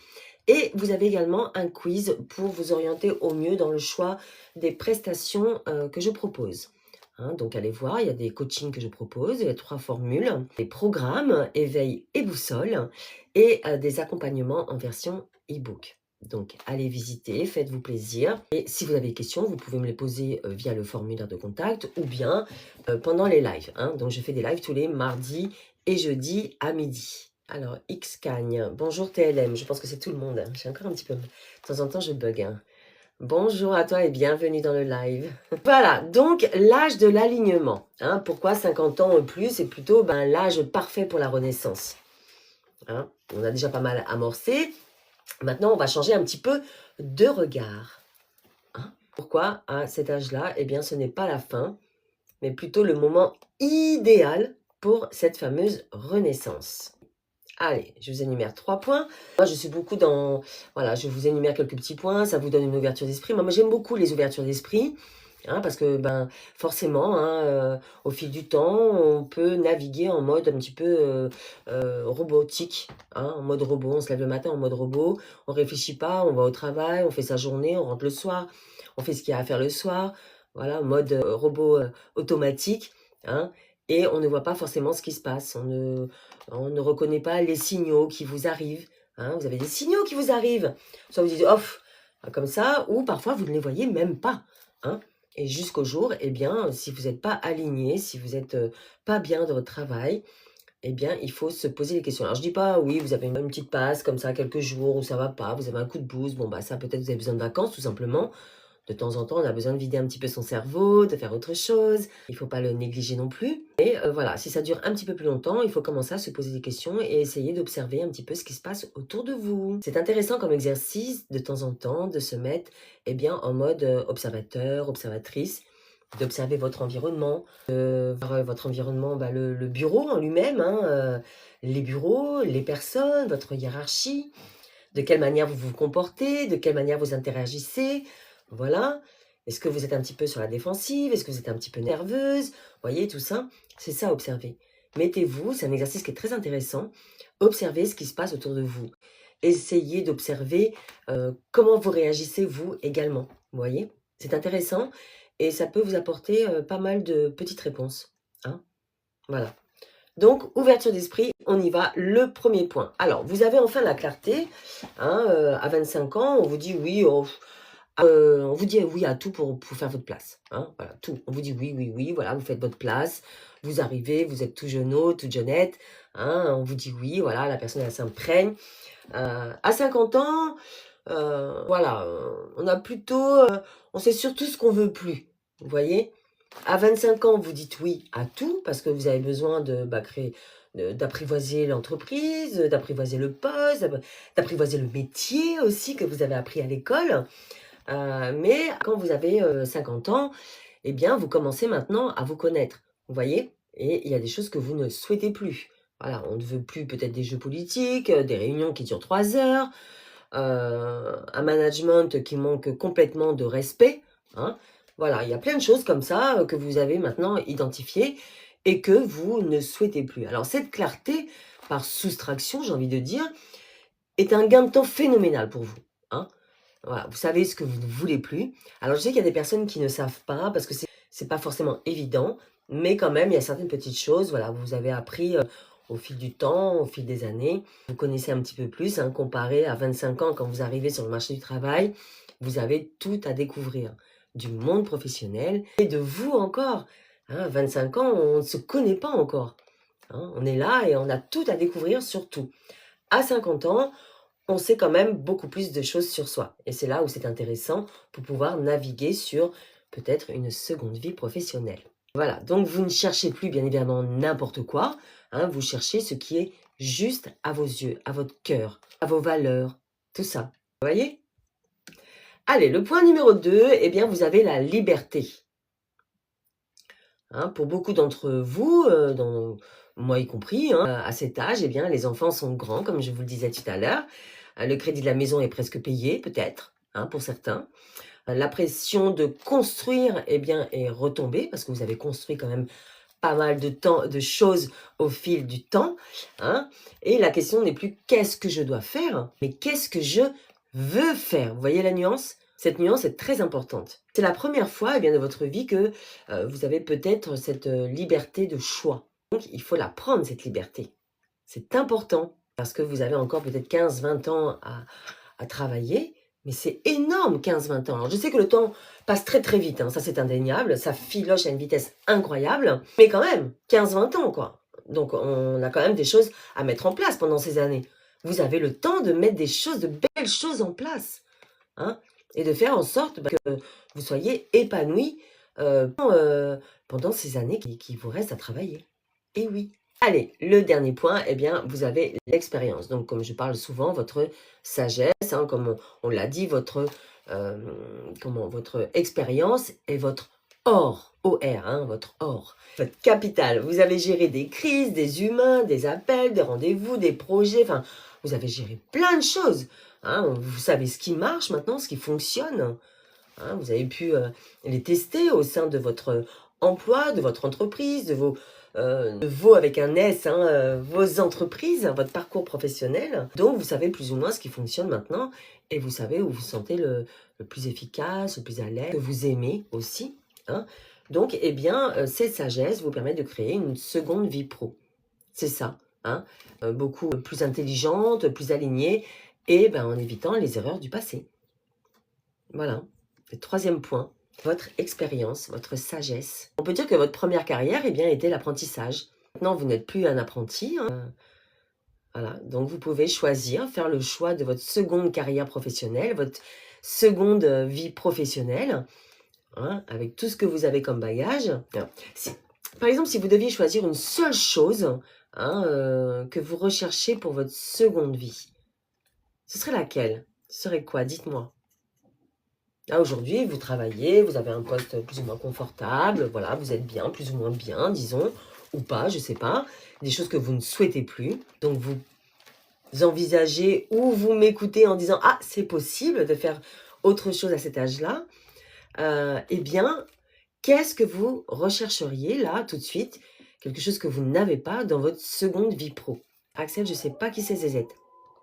[SPEAKER 1] Et vous avez également un quiz pour vous orienter au mieux dans le choix des prestations que je propose. Hein, donc allez voir, il y a des coachings que je propose, il y a 3 formules, des programmes, éveil et boussole, et des accompagnements en version e-book. Donc, allez visiter, faites-vous plaisir. Et si vous avez des questions, vous pouvez me les poser via le formulaire de contact ou bien pendant les lives. Hein. Donc, je fais des lives tous les mardis et jeudis à midi. Alors, X Cagne. Bonjour TLM. Je pense que c'est tout le monde, hein. J'ai encore un petit peu. De temps en temps, je bug, hein. Bonjour à toi et bienvenue dans le live. Voilà, donc l'âge de l'alignement, hein. Pourquoi 50 ans ou plus? C'est plutôt l'âge parfait pour la renaissance, hein. On a déjà pas mal amorcé. Maintenant, on va changer un petit peu de regard, hein. Pourquoi à cet âge-là? Eh bien, ce n'est pas la fin, mais plutôt le moment idéal pour cette fameuse renaissance. Allez, je vous énumère 3 points. Moi, je suis beaucoup dans... Voilà, je vous énumère quelques petits points, ça vous donne une ouverture d'esprit. Moi, j'aime beaucoup les ouvertures d'esprit, hein, parce que forcément, hein, au fil du temps, on peut naviguer en mode un petit peu robotique, hein, en mode robot. On se lève le matin en mode robot, on réfléchit pas, on va au travail, on fait sa journée, on rentre le soir, on fait ce qu'il y a à faire le soir. Voilà, mode robot automatique, hein, et on ne voit pas forcément ce qui se passe. On ne reconnaît pas les signaux qui vous arrivent, hein. Vous avez des signaux qui vous arrivent. Soit vous dites off, comme ça, ou parfois vous ne les voyez même pas, hein. Et jusqu'au jour, eh bien, si vous n'êtes pas aligné, si vous n'êtes pas bien dans votre travail, eh bien, il faut se poser les questions. Alors, je dis pas, oui, vous avez une petite passe comme ça, quelques jours où ça va pas, vous avez un coup de boost, bon, ça, peut-être vous avez besoin de vacances, tout simplement. De temps en temps, on a besoin de vider un petit peu son cerveau, de faire autre chose. Il ne faut pas le négliger non plus. Et voilà, si ça dure un petit peu plus longtemps, il faut commencer à se poser des questions et essayer d'observer un petit peu ce qui se passe autour de vous. C'est intéressant comme exercice de temps en temps de se mettre en mode observateur, observatrice, d'observer votre environnement, voir votre environnement, le bureau en lui-même, hein, les bureaux, les personnes, votre hiérarchie, de quelle manière vous vous comportez, de quelle manière vous interagissez. Voilà. Est-ce que vous êtes un petit peu sur la défensive? Est-ce que vous êtes un petit peu nerveuse? Vous voyez, tout ça, c'est ça, observer. Mettez-vous, c'est un exercice qui est très intéressant. Observez ce qui se passe autour de vous. Essayez d'observer comment vous réagissez, vous, également. Vous voyez? C'est intéressant et ça peut vous apporter pas mal de petites réponses, hein. Voilà. Donc, ouverture d'esprit, on y va. Le premier point. Alors, vous avez enfin la clarté, hein, à 25 ans, on vous dit oui, on vous dit oui à tout pour faire votre place, hein, voilà, tout. On vous dit oui, oui, oui, voilà, vous faites votre place, vous arrivez, vous êtes tout jeunot, toute jeunette, hein, on vous dit oui, voilà, la personne, elle s'imprègne. À 50 ans, voilà, on a plutôt, on sait surtout ce qu'on veut plus, vous voyez? À 25 ans, vous dites oui à tout parce que vous avez besoin de créer, d'apprivoiser l'entreprise, d'apprivoiser le poste, d'apprivoiser le métier aussi que vous avez appris à l'école. Mais quand vous avez 50 ans, eh bien, vous commencez maintenant à vous connaître, vous voyez? Et il y a des choses que vous ne souhaitez plus. Voilà, on ne veut plus peut-être des jeux politiques, des réunions qui durent 3 heures, un management qui manque complètement de respect, hein. Voilà, il y a plein de choses comme ça que vous avez maintenant identifiées et que vous ne souhaitez plus. Alors cette clarté, par soustraction, j'ai envie de dire, est un gain de temps phénoménal pour vous, hein. Voilà, vous savez ce que vous ne voulez plus. Alors je sais qu'il y a des personnes qui ne savent pas parce que c'est pas forcément évident, mais quand même, il y a certaines petites choses, voilà, vous avez appris au fil du temps, au fil des années. Vous connaissez un petit peu plus, hein, comparé à 25 ans quand vous arrivez sur le marché du travail. Vous avez tout à découvrir du monde professionnel et de vous encore, hein. 25 ans, on ne se connaît pas encore, hein. On est là et on a tout à découvrir sur tout. À 50 ans, on sait quand même beaucoup plus de choses sur soi. Et c'est là où c'est intéressant pour pouvoir naviguer sur peut-être une seconde vie professionnelle. Voilà, donc vous ne cherchez plus bien évidemment n'importe quoi, hein, vous cherchez ce qui est juste à vos yeux, à votre cœur, à vos valeurs, tout ça. Vous voyez? Allez, le point numéro 2, eh bien vous avez la liberté. Hein, pour beaucoup d'entre vous, moi y compris, hein, à cet âge, eh bien les enfants sont grands, comme je vous le disais tout à l'heure. Le crédit de la maison est presque payé, peut-être, hein, pour certains. La pression de construire, eh bien, est retombée parce que vous avez construit quand même pas mal de choses au fil du temps, hein. Et la question n'est plus qu'est-ce que je dois faire, mais qu'est-ce que je veux faire. Vous voyez la nuance? Cette nuance est très importante. C'est la première fois, eh bien, de votre vie que vous avez peut-être cette liberté de choix. Donc, il faut la prendre, cette liberté. C'est important parce que vous avez encore peut-être 15-20 ans à travailler, mais c'est énorme 15-20 ans. Alors je sais que le temps passe très très vite, hein, ça c'est indéniable, ça filoche à une vitesse incroyable, mais quand même, 15-20 ans quoi. Donc, on a quand même des choses à mettre en place pendant ces années. Vous avez le temps de mettre des choses, de belles choses en place, hein, et de faire en sorte que vous soyez épanoui pendant ces années qui vous restent à travailler. Et oui. Allez, le dernier point, eh bien, vous avez l'expérience. Donc, comme je parle souvent, votre sagesse, hein, comme on l'a dit, votre expérience et votre or, O-R, hein, votre or, votre capital. Vous avez géré des crises, des humains, des appels, des rendez-vous, des projets, enfin, vous avez géré plein de choses. Hein, vous savez ce qui marche maintenant, ce qui fonctionne. Hein, vous avez pu les tester au sein de votre emploi, de votre entreprise, de vos avec un S, hein, vos entreprises, votre parcours professionnel. Donc, vous savez plus ou moins ce qui fonctionne maintenant et vous savez où vous vous sentez le plus efficace, le plus à l'aise, que vous aimez aussi. Hein. Donc, eh bien, cette sagesse vous permet de créer une seconde vie pro. C'est ça. Hein. Beaucoup plus intelligente, plus alignée et ben, en évitant les erreurs du passé. Voilà. Le troisième point, votre expérience, votre sagesse. On peut dire que votre première carrière eh bien, était l'apprentissage. Maintenant, vous n'êtes plus un apprenti. Hein. Voilà. Donc, vous pouvez choisir, faire le choix de votre seconde carrière professionnelle, votre seconde vie professionnelle, hein, avec tout ce que vous avez comme bagage. Alors, par exemple, si vous deviez choisir une seule chose hein, que vous recherchez pour votre seconde vie, ce serait laquelle? Ce serait quoi? Dites-moi. Là, aujourd'hui, vous travaillez, vous avez un poste plus ou moins confortable, voilà, vous êtes bien, plus ou moins bien, disons, ou pas, je sais pas. Des choses que vous ne souhaitez plus. Donc, vous envisagez ou vous m'écoutez en disant « Ah, c'est possible de faire autre chose à cet âge-là. » Eh bien, qu'est-ce que vous rechercheriez là, tout de suite? Quelque chose que vous n'avez pas dans votre seconde vie pro. Axel, je ne sais pas qui c'est ZZ.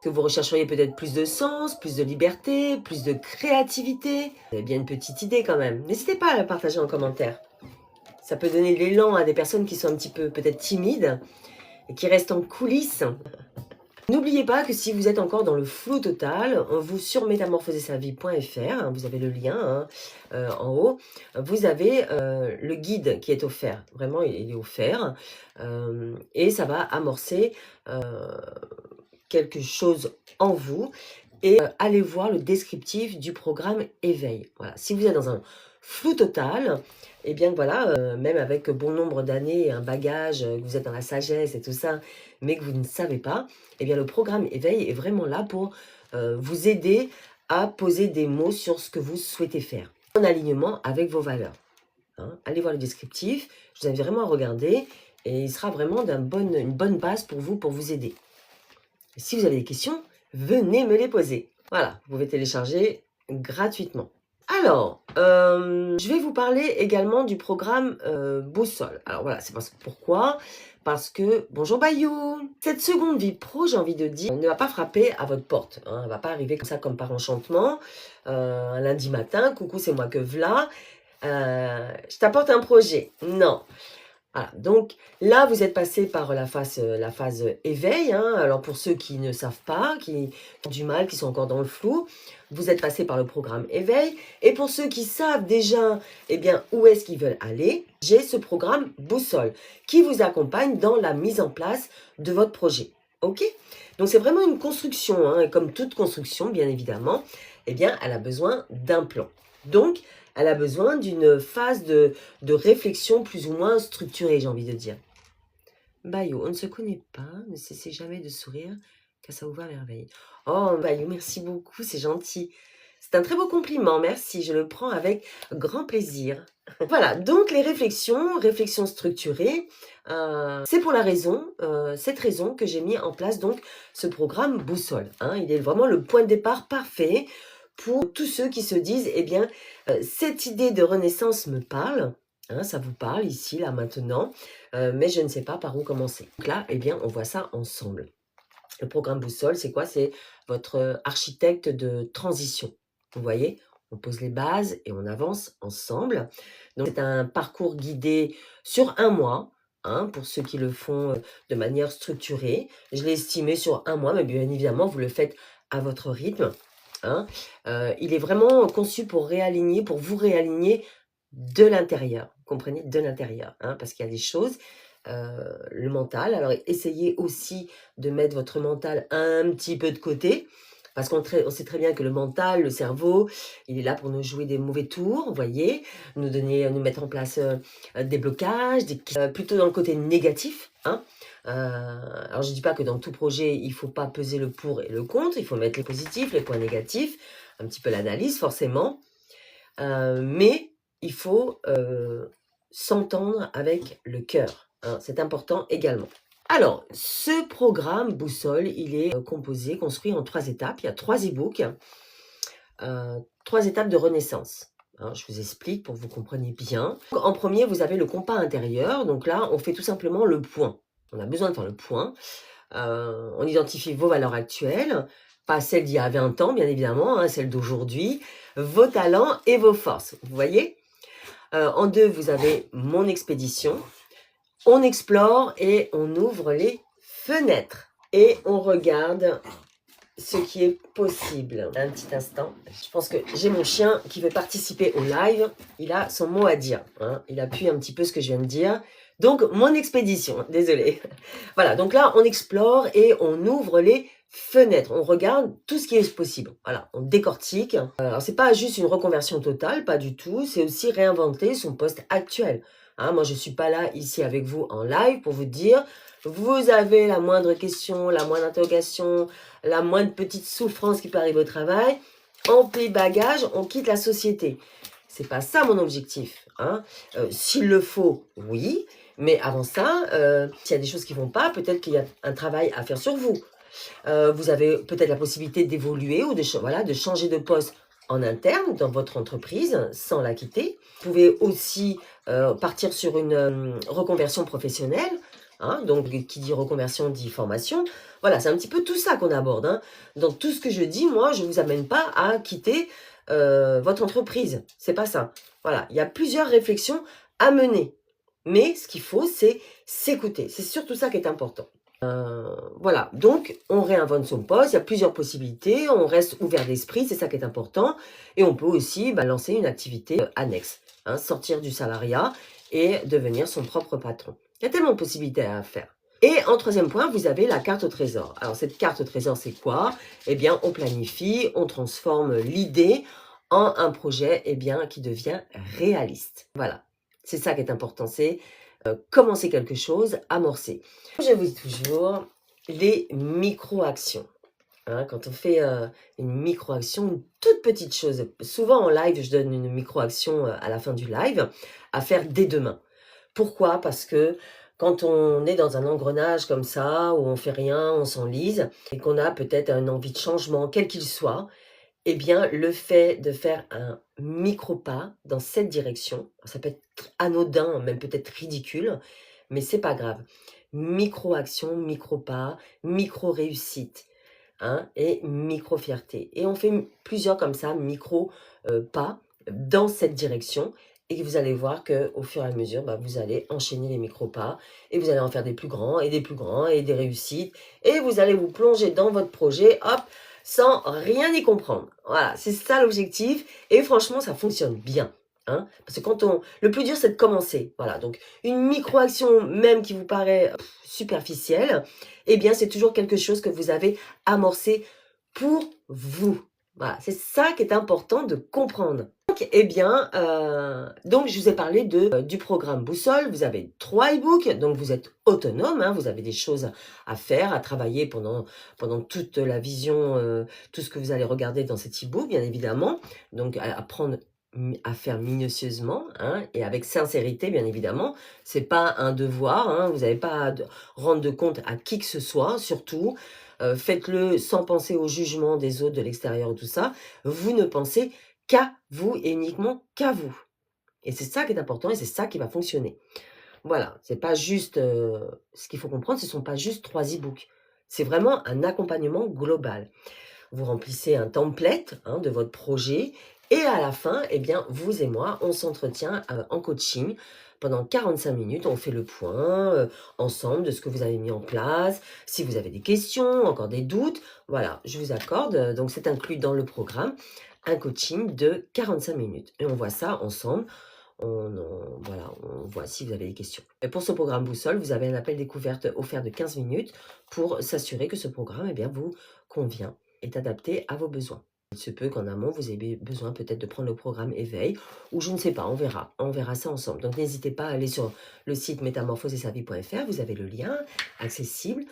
[SPEAKER 1] Que vous rechercheriez peut-être plus de sens, plus de liberté, plus de créativité. Vous avez bien une petite idée quand même. N'hésitez pas à la partager en commentaire. Ça peut donner de l'élan à des personnes qui sont un petit peu peut-être timides et qui restent en coulisses. N'oubliez pas que si vous êtes encore dans le flou total, vous sur métamorphosersavie.fr, vous avez le lien en haut, vous avez le guide qui est offert. Vraiment, il est offert. Et ça va amorcer quelque chose en vous et allez voir le descriptif du programme Éveil. Voilà. Si vous êtes dans un flou total, et bien voilà, même avec bon nombre d'années, un bagage, que vous êtes dans la sagesse et tout ça, mais que vous ne savez pas, et bien le programme Éveil est vraiment là pour vous aider à poser des mots sur ce que vous souhaitez faire, en alignement avec vos valeurs. Hein. Allez voir le descriptif, je vous invite vraiment à regarder, et il sera vraiment une bonne base pour vous aider. Si vous avez des questions, venez me les poser. Voilà, vous pouvez télécharger gratuitement. Alors, je vais vous parler également du programme Boussole. Alors voilà, c'est pourquoi? Parce que, bonjour Bayou, cette seconde vie pro, j'ai envie de dire, ne va pas frapper à votre porte. Hein, elle ne va pas arriver comme ça, comme par enchantement, un lundi matin, coucou, c'est moi que v'là, je t'apporte un projet. Non. Voilà, donc là, vous êtes passé par la phase éveil. Hein. Alors pour ceux qui ne savent pas, qui ont du mal, qui sont encore dans le flou, vous êtes passé par le programme éveil. Et pour ceux qui savent déjà eh bien, où est-ce qu'ils veulent aller, j'ai ce programme Boussole qui vous accompagne dans la mise en place de votre projet. Ok? Donc c'est vraiment une construction, hein, et comme toute construction, bien évidemment, eh bien, elle a besoin d'un plan. Donc, elle a besoin d'une phase de réflexion plus ou moins structurée, j'ai envie de dire. Bayou, on ne se connaît pas, ne cessez jamais de sourire, car ça vous va à merveille. Oh, Bayou, merci beaucoup, c'est gentil. C'est un très beau compliment, merci, je le prends avec grand plaisir. Voilà, donc les réflexions structurées, c'est pour cette raison que j'ai mis en place donc ce programme Boussole. Hein. Il est vraiment le point de départ parfait pour tous ceux qui se disent, eh bien, cette idée de renaissance me parle, hein, ça vous parle ici, là, maintenant, mais je ne sais pas par où commencer. Donc là, eh bien, on voit ça ensemble. Le programme Boussole, c'est quoi? C'est votre architecte de transition. Vous voyez, on pose les bases et on avance ensemble. Donc, c'est un parcours guidé sur un mois, hein, pour ceux qui le font de manière structurée. Je l'ai estimé sur un mois, mais bien évidemment, vous le faites à votre rythme. Hein. Il est vraiment conçu pour vous réaligner de l'intérieur. Comprenez? De l'intérieur. Hein, parce qu'il y a des choses le mental. Alors, essayez aussi de mettre votre mental un petit peu de côté, parce on sait très bien que le mental, le cerveau, il est là pour nous jouer des mauvais tours, vous voyez, nous mettre en place des blocages, plutôt dans le côté négatif, hein. Alors, je ne dis pas que dans tout projet, il ne faut pas peser le pour et le contre, il faut mettre les positifs, les points négatifs, un petit peu l'analyse, forcément. Mais il faut s'entendre avec le cœur, hein, c'est important également. Alors, ce programme Boussole, il est construit en 3 étapes. Il y a 3 e-books, 3 étapes de renaissance. Hein, je vous explique pour que vous compreniez bien. En premier, vous avez le compas intérieur. Donc là, on fait tout simplement le point. On a besoin de faire le point. On identifie vos valeurs actuelles, pas celles d'il y a 20 ans, bien évidemment, hein, celles d'aujourd'hui, vos talents et vos forces. Vous voyez, en 2, vous avez mon expédition. On explore et on ouvre les fenêtres. Et on regarde ce qui est possible. Un petit instant. Je pense que j'ai mon chien qui veut participer au live. Il a son mot à dire, hein. Il appuie un petit peu ce que je viens de dire. Donc, mon expédition. Désolée. Voilà, donc là, on explore et on ouvre les fenêtres. On regarde tout ce qui est possible. Voilà, on décortique. Alors, c'est pas juste une reconversion totale, pas du tout. C'est aussi réinventer son poste actuel. Hein, moi, je suis pas là, ici, avec vous en live pour vous dire, vous avez la moindre question, la moindre interrogation, la moindre petite souffrance qui peut arriver au travail, on paie bagage, on quitte la société. C'est pas ça mon objectif, hein. S'il le faut, oui, mais avant ça, s'il y a des choses qui vont pas, peut-être qu'il y a un travail à faire sur vous. Vous avez peut-être la possibilité d'évoluer ou de changer de poste en interne dans votre entreprise sans la quitter. Vous pouvez aussi partir sur une reconversion professionnelle. Hein, donc, qui dit reconversion dit formation. Voilà, c'est un petit peu tout ça qu'on aborde. Hein. Dans tout ce que je dis, moi, je ne vous amène pas à quitter votre entreprise. C'est pas ça. Voilà, il y a plusieurs réflexions à mener. Mais ce qu'il faut, c'est s'écouter. C'est surtout ça qui est important. Voilà, donc on réinvente son poste, il y a plusieurs possibilités, on reste ouvert d'esprit, c'est ça qui est important. Et on peut aussi lancer une activité annexe, hein, sortir du salariat et devenir son propre patron. Il y a tellement de possibilités à faire. Et en 3e point, vous avez la carte au trésor. Alors cette carte au trésor, c'est quoi? Eh bien, on planifie, on transforme l'idée en un projet qui devient réaliste. Voilà, c'est ça qui est important, c'est commencer quelque chose, amorcer. Je vous dis toujours les micro-actions. Hein, quand on fait une micro-action, une toute petite chose. Souvent en live, je donne une micro-action à la fin du live à faire dès demain. Pourquoi? Parce que quand on est dans un engrenage comme ça, où on fait rien, on s'enlise, et qu'on a peut-être une envie de changement, quel qu'il soit, eh bien, le fait de faire un micro-pas dans cette direction, ça peut être anodin, même peut-être ridicule, mais c'est pas grave. Micro-action, micro-pas, micro-réussite, hein, et micro-fierté. Et on fait plusieurs comme ça, micro-pas, dans cette direction, et vous allez voir qu'au fur et à mesure, vous allez enchaîner les micro-pas, et vous allez en faire des plus grands, et des plus grands, et des réussites, et vous allez vous plonger dans votre projet, hop, sans rien y comprendre. Voilà, c'est ça l'objectif. Et franchement, ça fonctionne bien. Hein, parce que le plus dur, c'est de commencer. Voilà, donc une micro-action, même qui vous paraît superficielle, eh bien, c'est toujours quelque chose que vous avez amorcé pour vous. Voilà, c'est ça qui est important de comprendre. Donc, donc je vous ai parlé du programme Boussole. Vous avez 3 e-books, donc vous êtes autonome. Hein, vous avez des choses à faire, à travailler pendant toute la vision, tout ce que vous allez regarder dans cet e-book, bien évidemment. Donc, apprendre à faire minutieusement, hein, et avec sincérité, bien évidemment. C'est pas un devoir, hein, vous n'avez pas à rendre de compte à qui que ce soit, surtout. Faites-le sans penser au jugement des autres, de l'extérieur, tout ça. Vous ne pensez qu'à vous et uniquement qu'à vous. Et c'est ça qui est important et c'est ça qui va fonctionner. Voilà, c'est pas juste, ce qu'il faut comprendre, ce ne sont pas juste 3 e-books. C'est vraiment un accompagnement global. Vous remplissez un template, hein, de votre projet et à la fin, eh bien, vous et moi, on s'entretient en coaching pendant 45 minutes. On fait le point ensemble de ce que vous avez mis en place. Si vous avez des questions, encore des doutes, voilà, je vous accorde. Donc, c'est inclus dans le programme un coaching de 45 minutes. Et on voit ça ensemble. Voilà, on m'envoie si vous avez des questions. Et pour ce programme Boussole, vous avez un appel découverte offert de 15 minutes pour s'assurer que ce programme vous convient, est adapté à vos besoins. Il se peut qu'en amont, vous ayez besoin peut-être de prendre le programme éveil, ou je ne sais pas, on verra ça ensemble. Donc n'hésitez pas à aller sur le site métamorphosesalvie.fr, vous avez le lien accessible,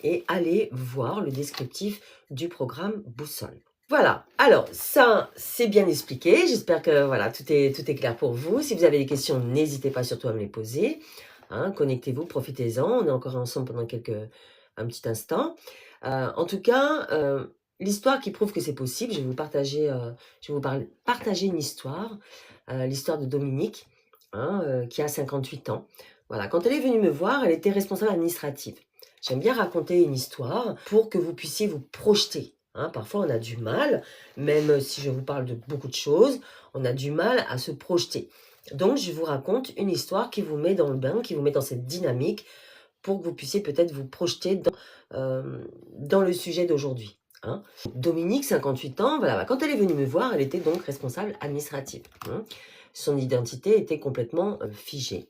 [SPEAKER 1] et allez voir le descriptif du programme Boussole. Voilà, alors ça, c'est bien expliqué. J'espère que voilà, tout est clair pour vous. Si vous avez des questions, n'hésitez pas surtout à me les poser. Connectez-vous, profitez-en. On est encore ensemble pendant un petit instant. En tout cas, l'histoire qui prouve que c'est possible, je vais vous partager, partager une histoire, l'histoire de Dominique, qui a 58 ans. Voilà, quand elle est venue me voir, elle était responsable administrative. J'aime bien raconter une histoire pour que vous puissiez vous projeter. Parfois, on a du mal, même si je vous parle de beaucoup de choses, on a du mal à se projeter. Donc, je vous raconte une histoire qui vous met dans le bain, qui vous met dans cette dynamique pour que vous puissiez peut-être vous projeter dans le sujet d'aujourd'hui. Dominique, 58 ans, voilà, quand elle est venue me voir, elle était donc responsable administrative. Son identité était complètement figée.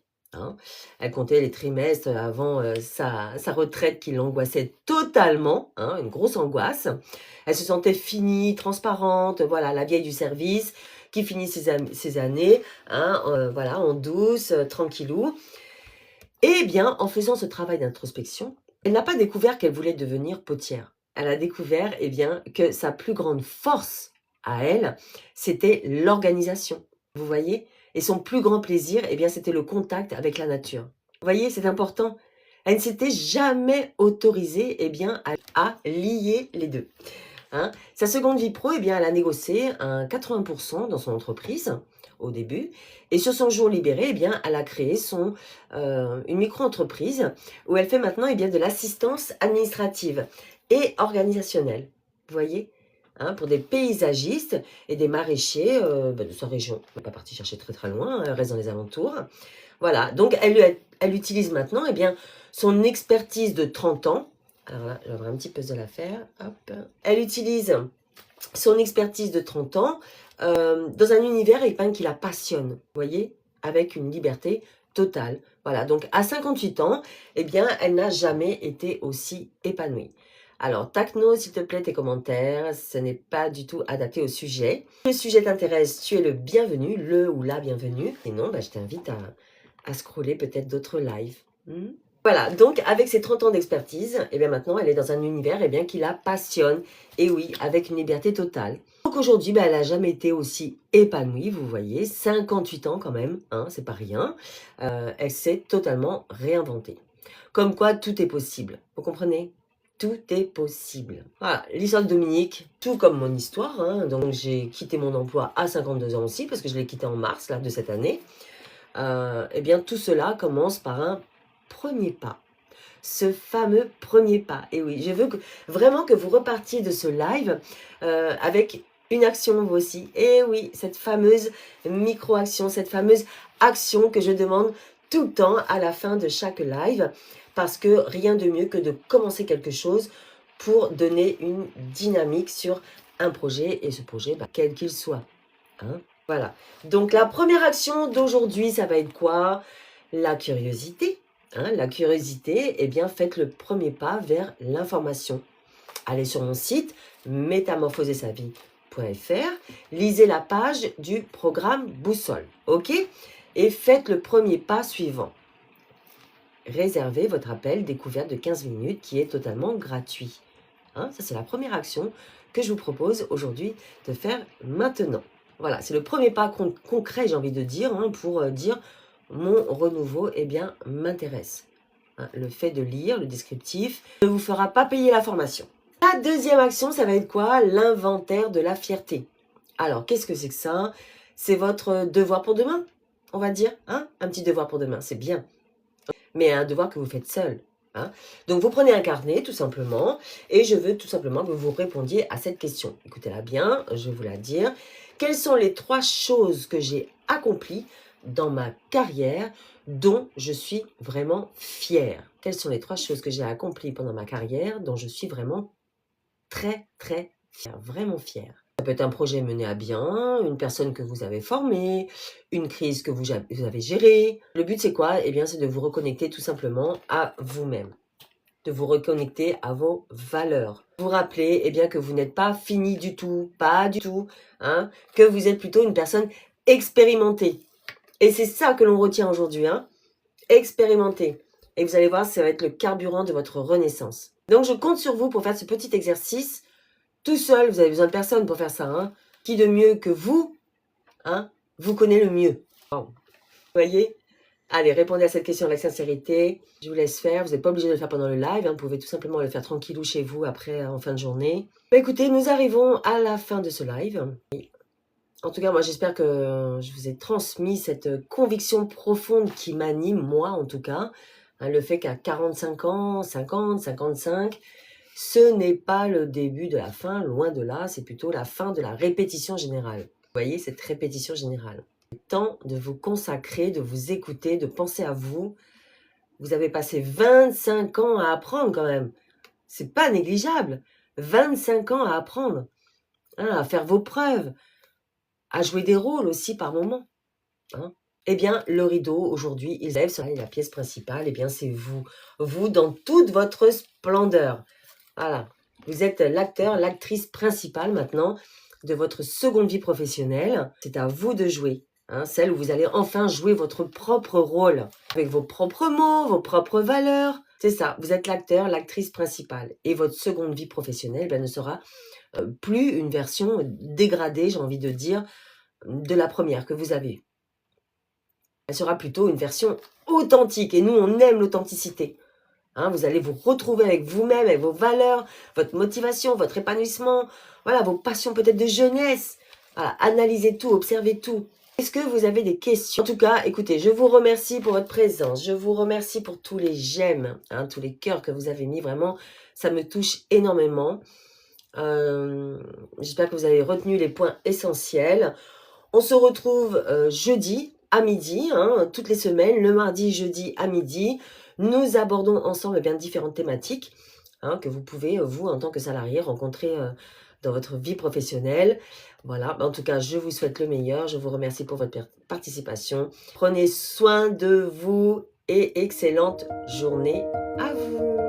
[SPEAKER 1] Elle comptait les trimestres avant sa retraite qui l'angoissait totalement, une grosse angoisse. Elle se sentait finie, transparente, voilà, la vieille du service qui finit ses années, voilà, en douce, tranquillou. Et bien, en faisant ce travail d'introspection, elle n'a pas découvert qu'elle voulait devenir potière. Elle a découvert que sa plus grande force à elle, c'était l'organisation. Vous voyez? Et son plus grand plaisir, c'était le contact avec la nature. Vous voyez, c'est important. Elle ne s'était jamais autorisée à lier les deux. Sa seconde vie pro, elle a négocié un 80% dans son entreprise au début. Et sur son jour libéré, elle a créé une micro-entreprise où elle fait maintenant de l'assistance administrative et organisationnelle. Vous voyez, pour des paysagistes et des maraîchers de sa région. Elle n'est pas partie chercher très très loin, elle reste dans les alentours. Voilà, donc elle utilise maintenant son expertise de 30 ans. Alors là, j'aurai un petit puzzle à faire. Hop. Elle utilise son expertise de 30 ans dans un univers qui la passionne, vous voyez, avec une liberté totale. Voilà, donc à 58 ans, elle n'a jamais été aussi épanouie. Alors, tac-no, s'il te plaît, tes commentaires, ce n'est pas du tout adapté au sujet. Si le sujet t'intéresse, tu es le bienvenu, le ou la bienvenue. Sinon, je t'invite à scroller peut-être d'autres lives. Voilà, donc avec ses 30 ans d'expertise, maintenant elle est dans un univers qui la passionne. Et oui, avec une liberté totale. Donc aujourd'hui, elle n'a jamais été aussi épanouie, vous voyez, 58 ans quand même, c'est pas rien. Elle s'est totalement réinventée. Comme quoi, tout est possible, vous comprenez? Tout est possible. Voilà, l'histoire de Dominique, tout comme mon histoire. Donc j'ai quitté mon emploi à 52 ans aussi, parce que je l'ai quitté en mars de cette année. Tout cela commence par un premier pas. Ce fameux premier pas. Et oui, je veux vraiment que vous repartiez de ce live avec une action vous aussi. Et oui, cette fameuse micro-action, cette fameuse action que je demande tout le temps à la fin de chaque live, parce que rien de mieux que de commencer quelque chose pour donner une dynamique sur un projet, et ce projet, quel qu'il soit. Voilà. Donc la première action d'aujourd'hui, ça va être quoi? La curiosité. La curiosité, faites le premier pas vers l'information. Allez sur mon site métamorphosersavie.fr, lisez la page du programme Boussole, ok? Et faites le premier pas suivant. Réservez votre appel découverte de 15 minutes qui est totalement gratuit. Ça, c'est la première action que je vous propose aujourd'hui de faire maintenant. Voilà, c'est le premier pas concret, j'ai envie de dire, pour dire mon renouveau, m'intéresse. Le fait de lire le descriptif ne vous fera pas payer la formation. La deuxième action, ça va être quoi? L'inventaire de la fierté. Alors, qu'est-ce que c'est que ça? C'est votre devoir pour demain, on va dire. Un petit devoir pour demain, c'est bien. Mais un devoir que vous faites seul. Donc, vous prenez un carnet, tout simplement, et je veux tout simplement que vous répondiez à cette question. Écoutez-la bien, je vais vous la dire. Quelles sont les 3 choses que j'ai accomplies dans ma carrière dont je suis vraiment fière? Quelles sont les 3 choses que j'ai accomplies pendant ma carrière dont je suis vraiment très, très fière, vraiment fière? Ça peut être un projet mené à bien, une personne que vous avez formée, une crise que vous avez gérée. Le but, c'est quoi? Eh bien, c'est de vous reconnecter tout simplement à vous-même, de vous reconnecter à vos valeurs. Vous rappelez eh bien, que vous n'êtes pas fini du tout, pas du tout, hein, que vous êtes plutôt une personne expérimentée. Et c'est ça que l'on retient aujourd'hui, hein, expérimentée. Et vous allez voir, ça va être le carburant de votre renaissance. Donc, je compte sur vous pour faire ce petit exercice. Tout seul, vous avez besoin de personne pour faire ça. Hein. Qui de mieux que vous, hein, vous connaît le mieux. Bon. Vous voyez? Allez, répondez à cette question avec sincérité. Je vous laisse faire. Vous n'êtes pas obligé de le faire pendant le live. Hein. Vous pouvez tout simplement le faire tranquillou chez vous après, en fin de journée. Bah, écoutez, nous arrivons à la fin de ce live. En tout cas, moi, j'espère que je vous ai transmis cette conviction profonde qui m'anime, moi, en tout cas. Hein, le fait qu'à 45 ans, 50, 55, ce n'est pas le début de la fin, loin de là. C'est plutôt la fin de la répétition générale. Vous voyez, cette répétition générale. C'est temps de vous consacrer, de vous écouter, de penser à vous. Vous avez passé 25 ans à apprendre quand même. C'est pas négligeable. 25 ans à apprendre, hein, à faire vos preuves, à jouer des rôles aussi par moment. Hein. Eh bien, le rideau, aujourd'hui, il lève sur la pièce principale. Eh bien, c'est vous. Vous dans toute votre splendeur. Voilà. Vous êtes l'acteur, l'actrice principale maintenant de votre seconde vie professionnelle. C'est à vous de jouer. Hein, celle où vous allez enfin jouer votre propre rôle. Avec vos propres mots, vos propres valeurs. C'est ça. Vous êtes l'acteur, l'actrice principale. Et votre seconde vie professionnelle ne sera plus une version dégradée, j'ai envie de dire, de la première que vous avez eue. Elle sera plutôt une version authentique. Et nous, on aime l'authenticité. Hein, vous allez vous retrouver avec vous-même, avec vos valeurs, votre motivation, votre épanouissement, voilà, vos passions peut-être de jeunesse. Voilà, analysez tout, observez tout. Est-ce que vous avez des questions? En tout cas, écoutez, je vous remercie pour votre présence. Je vous remercie pour tous les j'aime, hein, tous les cœurs que vous avez mis. Vraiment, ça me touche énormément. J'espère que vous avez retenu les points essentiels. On se retrouve jeudi à midi, hein, toutes les semaines, le mardi, jeudi à midi. Nous abordons ensemble bien différentes thématiques hein, que vous pouvez, vous, en tant que salarié, rencontrer dans votre vie professionnelle. Voilà, en tout cas, je vous souhaite le meilleur. Je vous remercie pour votre participation. Prenez soin de vous et excellente journée à vous.